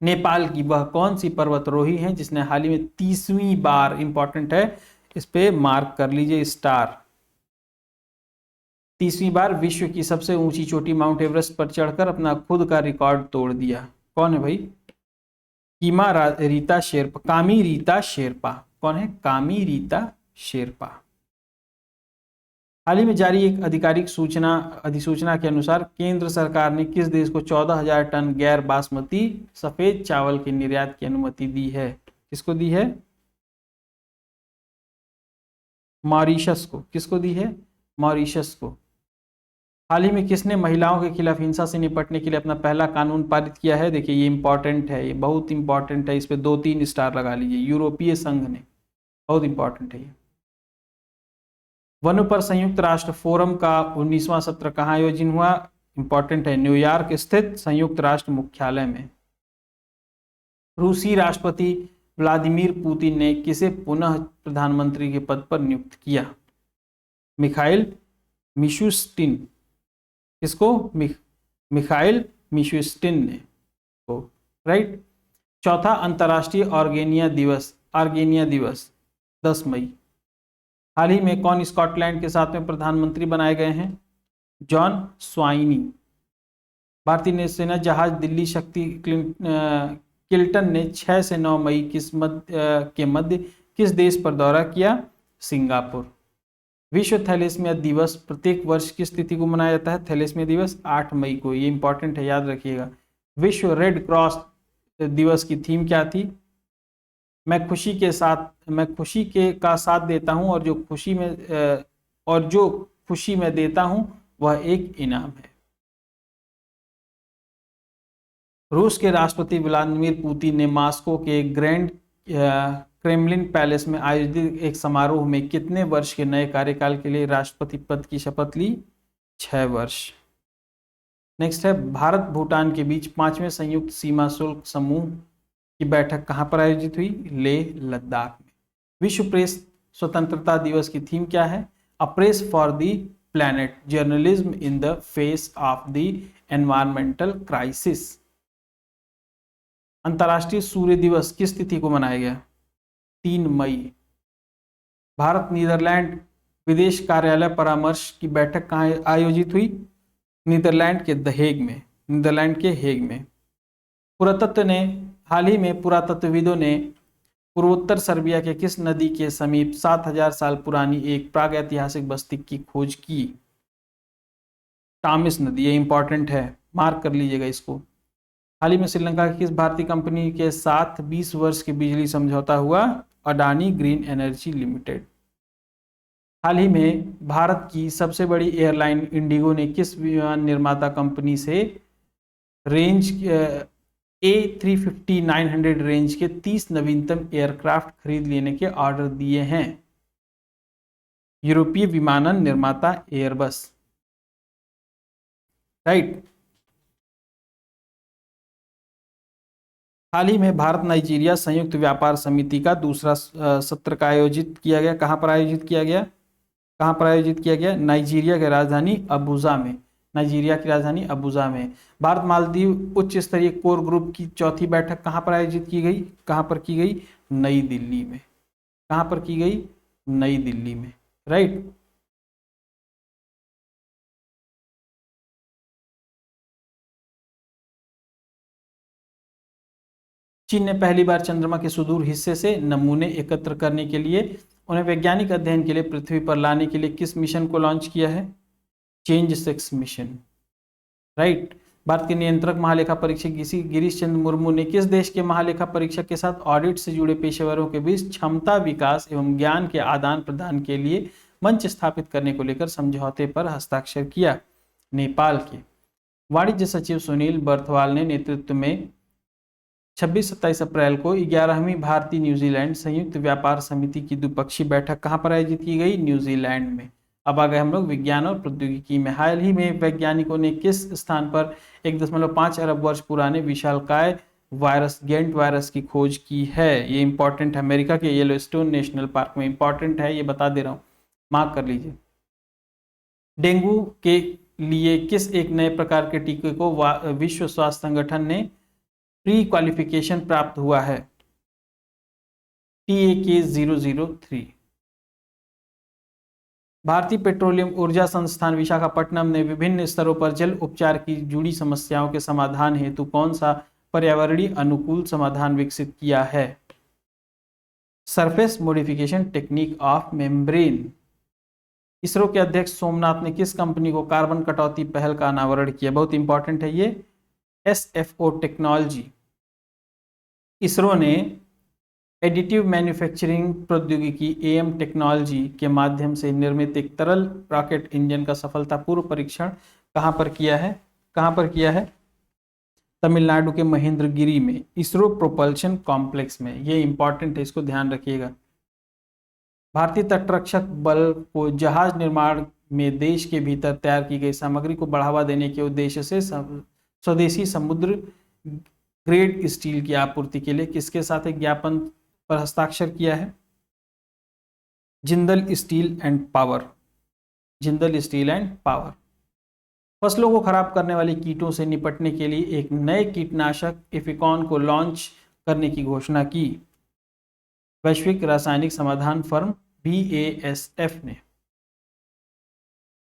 नेपाल की वह कौन सी पर्वतारोही है जिसने हाल ही में 30वीं बार, इंपॉर्टेंट है, इस पे मार्क कर लीजिए स्टार, 30वीं बार विश्व की सबसे ऊंची चोटी माउंट एवरेस्ट पर चढ़कर अपना खुद का रिकॉर्ड तोड़ दिया? कौन है भाई? रीता शेरपा, कामी रीता शेरपा। कौन है? कामी रीता शेरपा। हाल ही में जारी एक आधिकारिक अधिसूचना के अनुसार केंद्र सरकार ने किस देश को 14,000 टन गैर बासमती सफेद चावल के निर्यात की अनुमति दी है? किसको दी है? मॉरिशस को। किसको दी है? मॉरिशस को। हाल ही में किसने महिलाओं के खिलाफ हिंसा से निपटने के लिए अपना पहला कानून पारित किया है? देखिए ये इंपॉर्टेंट है, ये बहुत इंपॉर्टेंट है, इस पे 2-3 स्टार लगा लीजिए। यूरोपीय संघ ने, बहुत इंपॉर्टेंट है ये। वनों पर संयुक्त राष्ट्र फोरम का 19वां सत्र कहाँ आयोजन हुआ? इंपॉर्टेंट है, न्यूयॉर्क स्थित संयुक्त राष्ट्र मुख्यालय में। रूसी राष्ट्रपति व्लादिमीर पुतिन ने किसे पुनः प्रधानमंत्री के पद पर नियुक्त किया? Mikhail Mishustin. किसको? मिखाइल मिशुस्टिन ने को, राइट। चौथा अंतर्राष्ट्रीय आर्गेनिया दिवस 10 मई। हाल ही में कौन स्कॉटलैंड के 7वें प्रधानमंत्री बनाए गए हैं? जॉन स्वाइनी। भारतीय नौसेना जहाज दिल्ली शक्ति किल्टन ने 6 से 9 मई के मध्य किस देश पर दौरा किया? सिंगापुर। विश्व थैलेसीमिया दिवस प्रत्येक वर्ष किस तिथि को मनाया जाता है? थैलेसीमिया दिवस 8 मई को। ये इंपॉर्टेंट है, याद रखिएगा। विश्व रेड क्रॉस दिवस की थीम क्या थी? मैं खुशी के साथ देता हूं और जो खुशी में देता हूं वह एक इनाम है। रूस के राष्ट्रपति व्लादिमीर पुतिन ने मॉस्को के ग्रैंड क्रेमलिन पैलेस में आयोजित एक समारोह में कितने वर्ष के नए कार्यकाल के लिए राष्ट्रपति पद की शपथ ली? 6 वर्ष। नेक्स्ट है, भारत भूटान के बीच 5वें संयुक्त सीमा शुल्क समूह की बैठक कहां पर आयोजित हुई? लेह लद्दाख में। विश्व प्रेस स्वतंत्रता दिवस की थीम क्या है? A press for the planet, journalism in the face of the environmental crisis. अंतर्राष्ट्रीय सूर्य दिवस किस तिथि को मनाया गया? 3 मई। भारत नीदरलैंड विदेश कार्यालय परामर्श की बैठक कहाँ आयोजित हुई? नीदरलैंड के हेग में। हाल ही में पुरातत्वविदों ने पूर्वोत्तर सर्बिया के किस नदी के समीप 7000 साल पुरानी एक प्रागैतिहासिक बस्ती की खोज की? टामिस नदी। ये इंपॉर्टेंट है, मार्क कर लीजिएगा इसको। हाल ही में श्रीलंका की किस भारतीय कंपनी के साथ 20 वर्ष के बिजली समझौता हुआ? Adani Green Energy Limited. हाल ही में भारत की सबसे बड़ी एयरलाइन इंडिगो ने किस विमान निर्माता कंपनी से रेंज A350-900 रेंज के 30 नवीनतम एयरक्राफ्ट खरीद लेने के ऑर्डर दिए हैं? यूरोपीय विमानन निर्माता एयरबस, राइट। हाल ही में भारत नाइजीरिया संयुक्त व्यापार समिति का दूसरा सत्र का आयोजित किया गया। कहां पर आयोजित किया गया? नाइजीरिया की राजधानी अबुजा में। भारत मालदीव उच्च स्तरीय कोर ग्रुप की चौथी बैठक कहां पर आयोजित की गई? नई दिल्ली में। कहां पर की गई? नई दिल्ली में, राइट। चीन ने पहली बार चंद्रमा के सुदूर हिस्से से नमूने एकत्र करने के लिए उन्हें वैज्ञानिक अध्ययन के लिए पृथ्वी पर लाने के लिए किस मिशन को लॉन्च किया है? Change 6 mission, right. भारत के नियंत्रक महालेखा परीक्षक गिरीश चंद्र मुर्मू ने किस देश के महालेखा परीक्षक के साथ ऑडिट से जुड़े पेशेवरों के बीच क्षमता विकास एवं ज्ञान के आदान प्रदान के लिए मंच स्थापित करने को लेकर समझौते पर हस्ताक्षर किया? नेपाल के। वाणिज्य सचिव सुनील बर्थवाल ने नेतृत्व में 26-27 अप्रैल को 11वीं भारतीय न्यूजीलैंड संयुक्त व्यापार समिति की द्विपक्षीय बैठक कहां पर आयोजित की गई? न्यूजीलैंड में। अब आ गए हम लोग विज्ञान और प्रौद्योगिकी में। हाल ही में वैज्ञानिकों ने किस स्थान पर 1.5 अरब वर्ष पुराने विशालकाय वायरस गेंट वायरस की खोज की है? ये इंपॉर्टेंट है, अमेरिका के येलोस्टोन नेशनल पार्क में। इंपॉर्टेंट है, ये बता दे रहा हूँ, मार्क कर लीजिए। डेंगू के लिए किस एक नए प्रकार के टीके को विश्व स्वास्थ्य संगठन ने प्री क्वालिफिकेशन प्राप्त हुआ है? TAK 003। भारतीय पेट्रोलियम ऊर्जा संस्थान विशाखापट्टनम ने विभिन्न स्तरों पर जल उपचार की जुड़ी समस्याओं के समाधान हेतु कौन सा पर्यावरणीय अनुकूल समाधान विकसित किया है? Surface modification technique of membrane. ISRO के अध्यक्ष सोमनाथ ने किस कंपनी को कार्बन कटौती पहल का अनावरण किया? बहुत इंपॉर्टेंट है ये, SFO टेक्नोलॉजी। इसरो ने एडिटिव मैन्युफैक्चरिंग प्रौद्योगिकी AM टेक्नोलॉजी के माध्यम से निर्मित एक तरल रॉकेट इंजन का सफलतापूर्व परीक्षण कहां पर किया है? तमिलनाडु के महेंद्रगिरी में, इसरो प्रोपल्शन कॉम्प्लेक्स में। ये इंपॉर्टेंट है, इसको ध्यान रखिएगा। भारतीय तटरक्षक बल को जहाज निर्माण में देश के भीतर तैयार की गई सामग्री को बढ़ावा देने के उद्देश्य से स्वदेशी समुद्र ग्रेड स्टील की आपूर्ति के लिए किसके साथ एक ज्ञापन पर हस्ताक्षर किया है? Jindal steel and power. Jindal steel and power. फसलों को खराब करने वाले कीटों से निपटने के लिए एक नए कीटनाशक इफिकॉन को लॉन्च करने की घोषणा की वैश्विक रासायनिक समाधान फर्म BASF ने।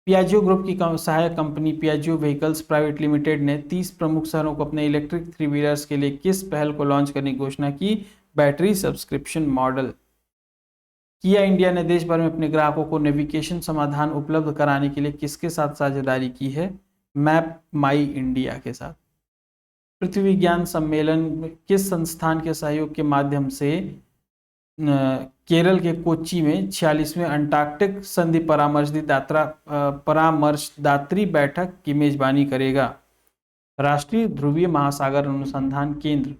पियाजियो ग्रुप की सहायक company Piaggio vehicles private limited ने 30 प्रमुख शहरों को अपने इलेक्ट्रिक 3 व्हीलर्स के लिए किस पहल को लॉन्च करने की घोषणा की? Battery subscription model. किया इंडिया ने देश भर में अपने ग्राहकों को नेविगेशन समाधान उपलब्ध कराने के लिए किसके साथ साझेदारी की है? मैप माई इंडिया के साथ। पृथ्वी विज्ञान सम्मेलन किस संस्थान के सहयोग के माध्यम से केरल के कोच्चि में 46वें अंटार्कटिक संधि परामर्शदात्री बैठक की मेजबानी करेगा? राष्ट्रीय ध्रुवीय महासागर अनुसंधान केंद्र।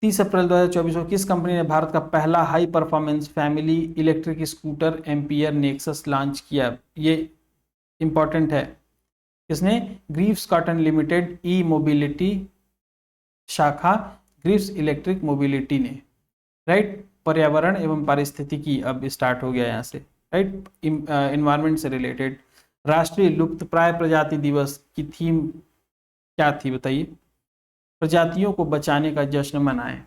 30 अप्रैल 2024 को किस कंपनी ने भारत का पहला high performance family electric scooter ampere nexus launch किया? ये इंपॉर्टेंट है। किसने? ग्रीव्स कॉटन लिमिटेड ई मोबिलिटी शाखा ग्रीव्स इलेक्ट्रिक मोबिलिटी ने। राइट। पर्यावरण एवं पारिस्थितिकी अब स्टार्ट हो गया यहाँ से, राइट, इन्वायरमेंट से रिलेटेड। राष्ट्रीय लुप्तप्राय प्रजाति दिवस की थीम क्या थी बताइए? प्रजातियों को बचाने का जश्न मनाएं।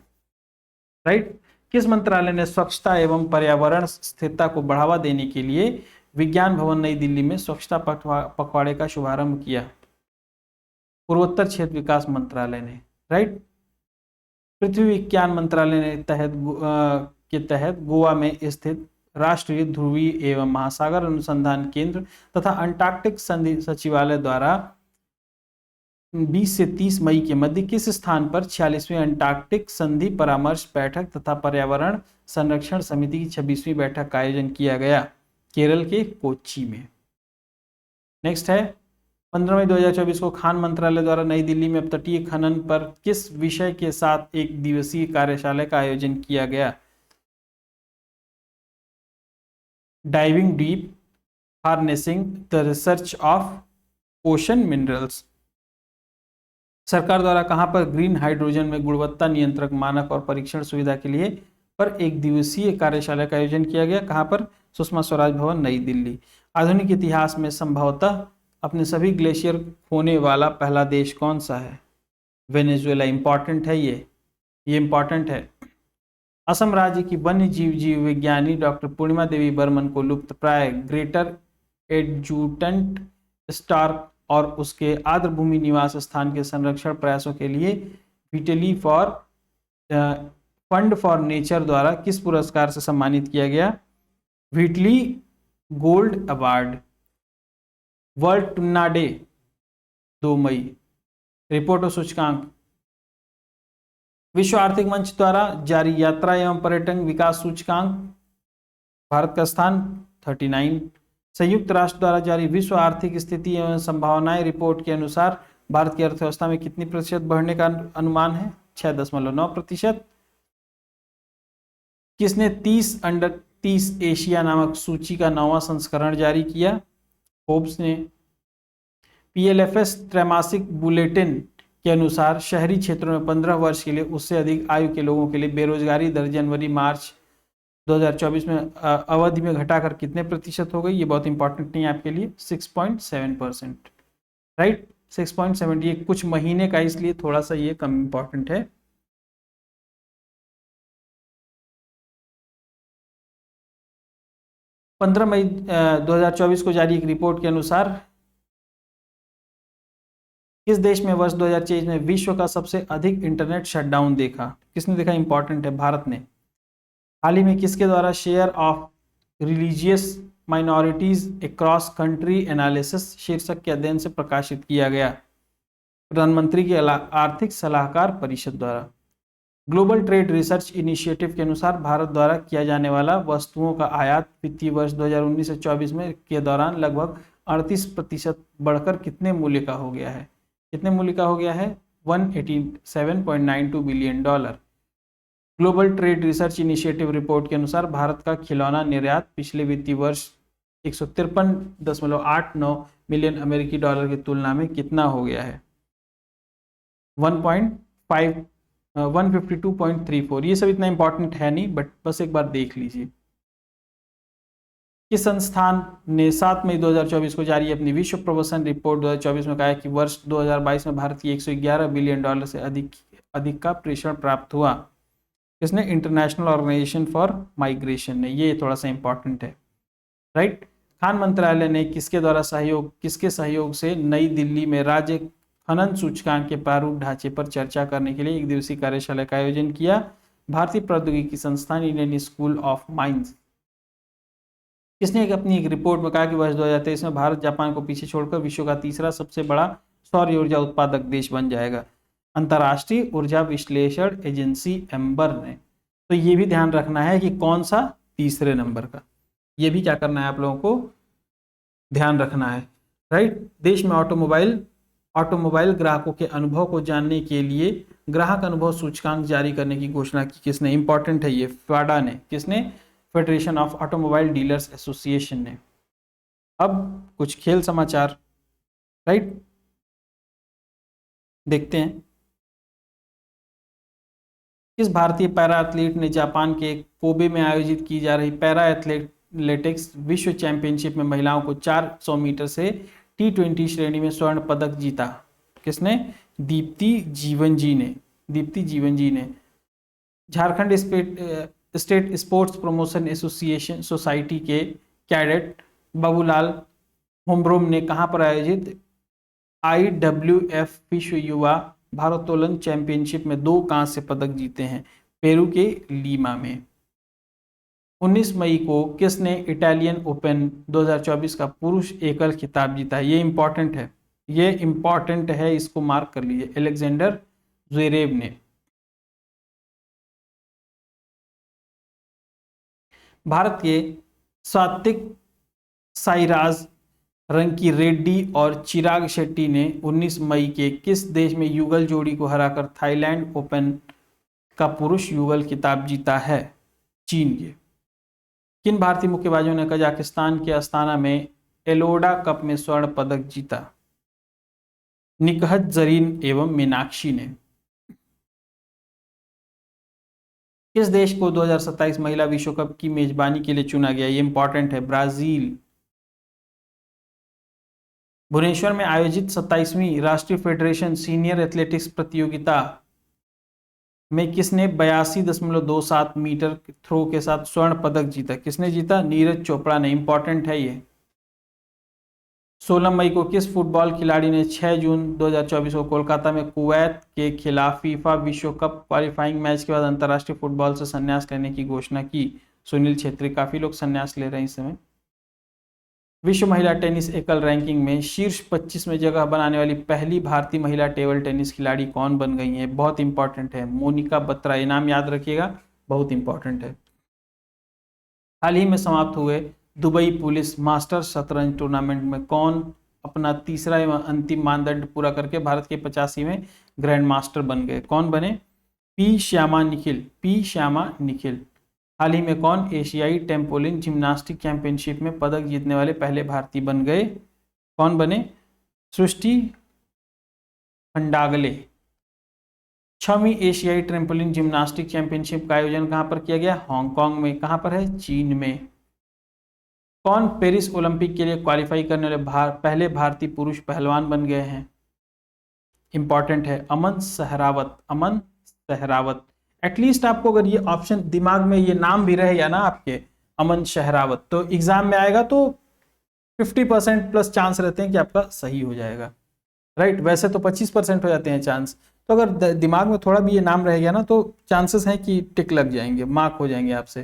राइट। किस मंत्रालय ने स्वच्छता एवं पर्यावरण स्थिरता को बढ़ावा देने के लिए विज्ञान भवन नई दिल्ली में स्वच्छता पखवाड़े का शुभारंभ किया? पूर्वोत्तर क्षेत्र विकास मंत्रालय ने। राइट। पृथ्वी विज्ञान मंत्रालय ने के तहत गोवा में स्थित राष्ट्रीय ध्रुवीय एवं महासागर अनुसंधान केंद्र तथा अंटार्कटिक संधि सचिवालय द्वारा 20 से 30 मई के मध्य किस स्थान पर 46वें अंटार्कटिक संधि परामर्श बैठक तथा पर्यावरण संरक्षण समिति की 26वीं बैठक का आयोजन किया गया? केरल के कोच्चि में। नेक्स्ट है 15 मई 2024 को खान मंत्रालय द्वारा नई दिल्ली में तटीय खनन पर किस विषय के साथ एक दिवसीय कार्यशाला का आयोजन किया गया? Diving deep, harnessing the research of ocean minerals. सरकार द्वारा कहां पर ग्रीन हाइड्रोजन में गुणवत्ता नियंत्रक मानक और परीक्षण सुविधा के लिए पर एक दिवसीय कार्यशाला का आयोजन किया गया? कहां पर? सुषमा स्वराज भवन नई दिल्ली। आधुनिक इतिहास में संभवतः अपने सभी ग्लेशियर खोने वाला पहला देश कौन सा है? वेनेजुएला। इंपॉर्टेंट है ये इंपॉर्टेंट है। असम राज्य की वन्य जीव विज्ञानी डॉक्टर पूर्णिमा देवी बर्मन को लुप्तप्राय ग्रेटर एडजुटेंट स्टार्क और उसके आर्द्रभूमि निवास स्थान के संरक्षण प्रयासों के लिए विटली फंड फॉर नेचर द्वारा किस पुरस्कार से सम्मानित किया गया? Whitley gold award. World Tunna day 2 मई। रिपोर्ट और सूचकांक। विश्व आर्थिक मंच द्वारा जारी यात्रा एवं पर्यटन विकास सूचकांक, भारत का स्थान 39। संयुक्त राष्ट्र द्वारा जारी विश्व आर्थिक स्थिति एवं संभावनाएं रिपोर्ट के अनुसार भारत की अर्थव्यवस्था में कितनी प्रतिशत बढ़ने का अनुमान है? 6.9%। किसने 30 अंडर 30 एशिया नामक सूची का 9वां संस्करण जारी किया? फोर्ब्स ने। PLFS त्रैमासिक बुलेटिन के अनुसार शहरी क्षेत्रों में 15 वर्ष के लिए उससे अधिक आयु के लोगों के लिए बेरोजगारी दर जनवरी-मार्च 2024 में अवधि में घटाकर कितने प्रतिशत हो गई? ये बहुत इंपॉर्टेंट नहीं है आपके लिए, 6.7%। राइट। 6.78 कुछ महीने का, इसलिए थोड़ा सा ये कम इंपॉर्टेंट है। पंद्रह मई 2024 को जारी एक रिपोर्ट के अनुसार किस देश में वर्ष 2023 में विश्व का सबसे अधिक इंटरनेट शटडाउन देखा? किसने देखा? इंपॉर्टेंट है, भारत ने। हाल ही में किसके द्वारा share of religious minorities across country analysis शीर्षक के अध्ययन से प्रकाशित किया गया? प्रधानमंत्री की आर्थिक सलाहकार परिषद द्वारा। ग्लोबल ट्रेड रिसर्च इनिशिएटिव के अनुसार भारत द्वारा किया जाने वाला वस्तुओं का आयात वित्तीय वर्ष 2019 से 24 में के दौरान लगभग 38% बढ़कर कितने मूल्य का हो गया है? कितने मूल्य का हो गया है? $187.92 billion. Global trade research initiative report के अनुसार भारत का खिलौना निर्यात पिछले वित्तीय वर्ष 153.89 मिलियन अमेरिकी डॉलर की तुलना में कितना हो गया है? 152.34। ये सब इतना इंपॉर्टेंट है नहीं, बट बस एक बार देख लीजिए। किस संस्थान ने 7 मई 2024 को जारी अपनी विश्व प्रवसन रिपोर्ट 2024 में कहा है कि वर्ष 2022 में भारत की 111 बिलियन डॉलर से अधिक का प्रेषण प्राप्त हुआ? किसने? इंटरनेशनल ऑर्गेनाइजेशन फॉर माइग्रेशन ने। ये थोड़ा सा इंपॉर्टेंट है, राइट। खान मंत्रालय ने किसके सहयोग से नई दिल्ली में राज्य खनन सूचकांक के प्रारूप ढांचे पर चर्चा करने के लिए एक दिवसीय कार्यशाला का आयोजन किया? भारतीय प्रौद्योगिकी संस्थान, इंडियन स्कूल ऑफ माइंस। किसने अपनी एक रिपोर्ट में कहा कि वर्ष 2023 में भारत जापान को पीछे छोड़कर विश्व का तीसरा सबसे बड़ा सौर ऊर्जा उत्पादक देश बन जाएगा? अंतर्राष्ट्रीय ऊर्जा विश्लेषण एजेंसी एम्बर ने। तो ये भी ध्यान रखना है कि कौन सा तीसरे नंबर का, ये भी क्या करना है आप लोगों को ध्यान रखना है, राइट। देश में ऑटोमोबाइल ग्राहकों के अनुभव को जानने के लिए ग्राहक अनुभव सूचकांक जारी करने की घोषणा की? किसने? इंपॉर्टेंट है ये, फाडा ने। किसने? Federation of automobile dealers association ने। अब कुछ खेल समाचार, राइट, देखते हैं। किस भारतीय पैरा एथलीट ने जापान के कोबे में आयोजित की जा रही पैरा एथलेटिक्स विश्व चैंपियनशिप में महिलाओं को 400 मीटर से T20 श्रेणी में स्वर्ण पदक जीता? किसने? दीप्ति जीवन जी ने। Jharkhand state sports promotion association society के कैडेट बाबूलाल होम्ब्रोम ने कहां पर आयोजित IWF विश्व युवा भारोत्तोलन चैंपियनशिप में 2 कांस्य पदक जीते हैं? पेरू के लीमा में। 19 मई को किसने इटालियन ओपन 2024 का पुरुष एकल खिताब जीता? ये इंपॉर्टेंट है, इसको मार्क कर लीजिए। अलेक्जेंडर ज़्वेरेव ने। भारत के सात्विक साईराज रंकी रेड्डी और चिराग शेट्टी ने 19 मई के किस देश में युगल जोड़ी को हराकर थाईलैंड ओपन का पुरुष युगल खिताब जीता है? चीन के। किन भारतीय मुक्केबाजों ने कजाकिस्तान के अस्ताना में एलोडा कप में स्वर्ण पदक जीता? निकहत जरीन एवं मीनाक्षी ने। किस देश को 2027 महिला विश्व कप की मेजबानी के लिए चुना गया? ये इंपॉर्टेंट है, ब्राजील। भुवनेश्वर में आयोजित 27वीं राष्ट्रीय फेडरेशन सीनियर एथलेटिक्स प्रतियोगिता में किसने 82.27 मीटर थ्रो के साथ स्वर्ण पदक जीता? किसने जीता? नीरज चोपड़ा ने। इंपॉर्टेंट है ये। 16 मई को किस फुटबॉल खिलाड़ी ने 6 जून 2024 को कोलकाता में कुवैत के खिलाफ फीफा विश्व कप क्वालिफाइंग मैच के बाद अंतर्राष्ट्रीय फुटबॉल से संन्यास लेने की घोषणा की? सुनील छेत्री। काफी लोग संन्यास ले रहे हैं इस समय। विश्व महिला टेनिस एकल रैंकिंग में शीर्ष 25 में जगह बनाने वाली पहली भारतीय महिला टेबल टेनिस खिलाड़ी कौन बन गई है? बहुत इंपॉर्टेंट है, मोनिका बत्रा। ये नाम याद रखिएगा, बहुत इंपॉर्टेंट है। हाल ही में समाप्त हुए दुबई पुलिस मास्टर्स शतरंज टूर्नामेंट में कौन अपना तीसरा एवं अंतिम मानदंड पूरा करके भारत के 85वें ग्रैंड मास्टर बन गए? कौन बने? पी श्यामा निखिल। हाल ही में कौन एशियाई टेम्पोलिन जिम्नास्टिक चैंपियनशिप में पदक जीतने वाले पहले भारतीय बन गए? कौन बने? सृष्टि हंडागले। 6वीं एशियाई ट्रेम्पोलिन जिम्नास्टिक चैंपियनशिप का आयोजन कहां पर किया गया? हांगकांग में। कहां पर है? चीन में। कौन पेरिस ओलंपिक के लिए क्वालिफाई करने वाले पहले भारतीय पुरुष पहलवान बन गए हैं? इंपॉर्टेंट है, अमन सहरावत, अमन सहरावत। एटलीस्ट आपको अगर ये ऑप्शन दिमाग में ये नाम भी रहेगा ना आपके, अमन सहरावत, तो एग्जाम में आएगा तो 50% प्लस चांस रहते हैं कि आपका सही हो जाएगा, राइट। वैसे तो 25% हो जाते हैं चांस, तो अगर दिमाग में थोड़ा भी ये नाम रह गया ना तो चांसेस हैं कि टिक लग जाएंगे, मार्क हो जाएंगे आपसे।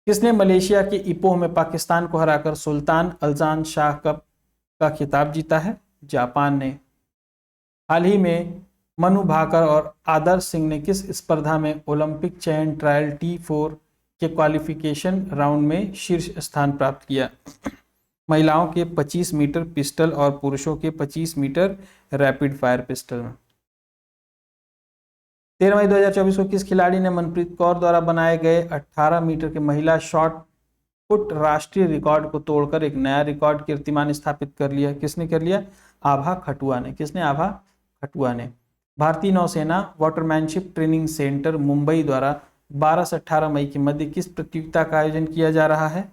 किसने मलेशिया के इपोह में पाकिस्तान को हराकर सुल्तान अल्जान शाह कप का खिताब जीता है? जापान ने। हाल ही में मनु भाकर और आदर्श सिंह ने किस स्पर्धा में ओलंपिक चयन ट्रायल T4 के क्वालिफिकेशन राउंड में शीर्ष स्थान प्राप्त किया? महिलाओं के 25 मीटर पिस्टल और पुरुषों के 25 मीटर रैपिड फायर पिस्टल में। 13 मई 2024 को किस खिलाड़ी ने मनप्रीत कौर द्वारा बनाए गए 18 मीटर के महिला शॉट पुट राष्ट्रीय रिकॉर्ड को तोड़कर एक नया रिकॉर्ड कीर्तिमान स्थापित कर लिया? किसने कर लिया? आभा खटुआ ने। किसने? आभा खटुआ ने। भारतीय नौसेना वाटरमैनशिप ट्रेनिंग सेंटर मुंबई द्वारा 12 से 18 मई के मध्य किस प्रतियोगिता का आयोजन किया जा रहा है?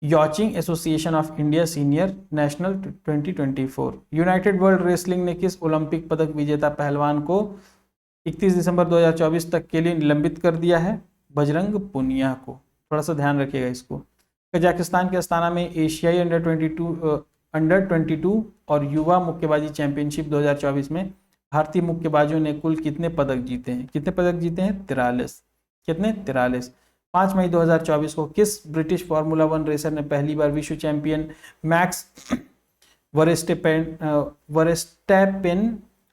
Yachting Association of India senior national 2024। United World Wrestling ने किस ओलंपिक पदक विजेता पहलवान को 31 दिसंबर 2024 तक के लिए निलंबित कर दिया है? बजरंग पुनिया को। थोड़ा सा ध्यान रखिएगा इसको। कजाकिस्तान के अस्ताना में एशियाई अंडर 22 और युवा मुक्केबाजी चैंपियनशिप 2024 में भारतीय मुक्केबाजों ने कुल कितने पदक जीते हैं? कितने पदक जीते हैं? 43। कितने? 43। 5 मई 2024 को किस ब्रिटिश फार्मूला 1 रेसर ने पहली बार विश्व चैंपियन मैक्स वर्स्टैपेन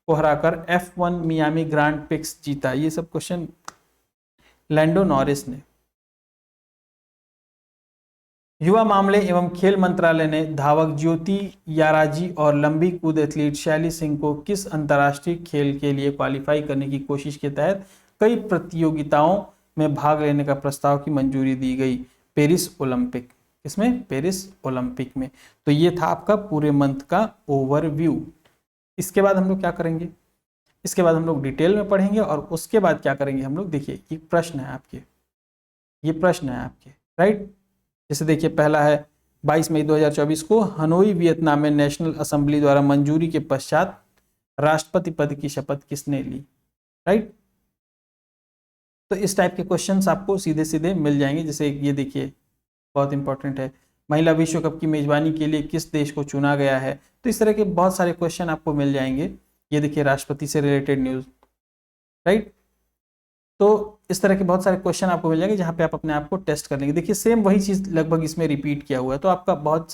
को हराकर F1 मियामी ग्रांड प्रिक्स जीता? ये सब क्वेश्चन लैंडो नॉरिस ने। युवा मामले एवं खेल मंत्रालय ने धावक ज्योति याराजी और लंबी कूद एथलीट शैली सिंह को किस अंतर्राष्ट्रीय खेल के लिए क्वालिफाई करने की कोशिश के तहत कई प्रतियोगिताओं में भाग लेने का प्रस्ताव की मंजूरी दी गई? Paris Olympic. इसमें? पेरिस ओलंपिक में। तो ये था आपका पूरे मंथ का ओवरव्यू। इसके बाद हम लोग क्या करेंगे? इसके बाद हम लोग डिटेल में पढ़ेंगे और उसके बाद क्या करेंगे हम लोग, देखिए एक प्रश्न है आपके, ये प्रश्न है आपके, राइट। जैसे देखिए पहला है 22 मई 2024 को हनोई वियतनाम में नेशनल असेंबली द्वारा मंजूरी के पश्चात राष्ट्रपति पद की शपथ किसने ली? राइट। तो इस टाइप के क्वेश्चंस आपको सीधे सीधे मिल जाएंगे। जैसे ये देखिए बहुत इंपॉर्टेंट है, महिला विश्व कप की मेजबानी के लिए किस देश को चुना गया है? तो इस तरह के बहुत सारे क्वेश्चन आपको मिल जाएंगे। ये देखिए राष्ट्रपति से रिलेटेड न्यूज, राइट। तो इस तरह के बहुत सारे क्वेश्चन आपको मिल जाएंगे जहां पे आप अपने आप को टेस्ट कर लेंगे। देखिए सेम वही चीज लगभग इसमें रिपीट किया हुआ है, तो आपका बहुत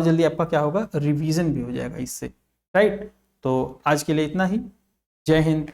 जल्दी आपका क्या होगा, रिवीजन भी हो जाएगा इससे, राइट। तो आज के लिए इतना ही। जय हिंद।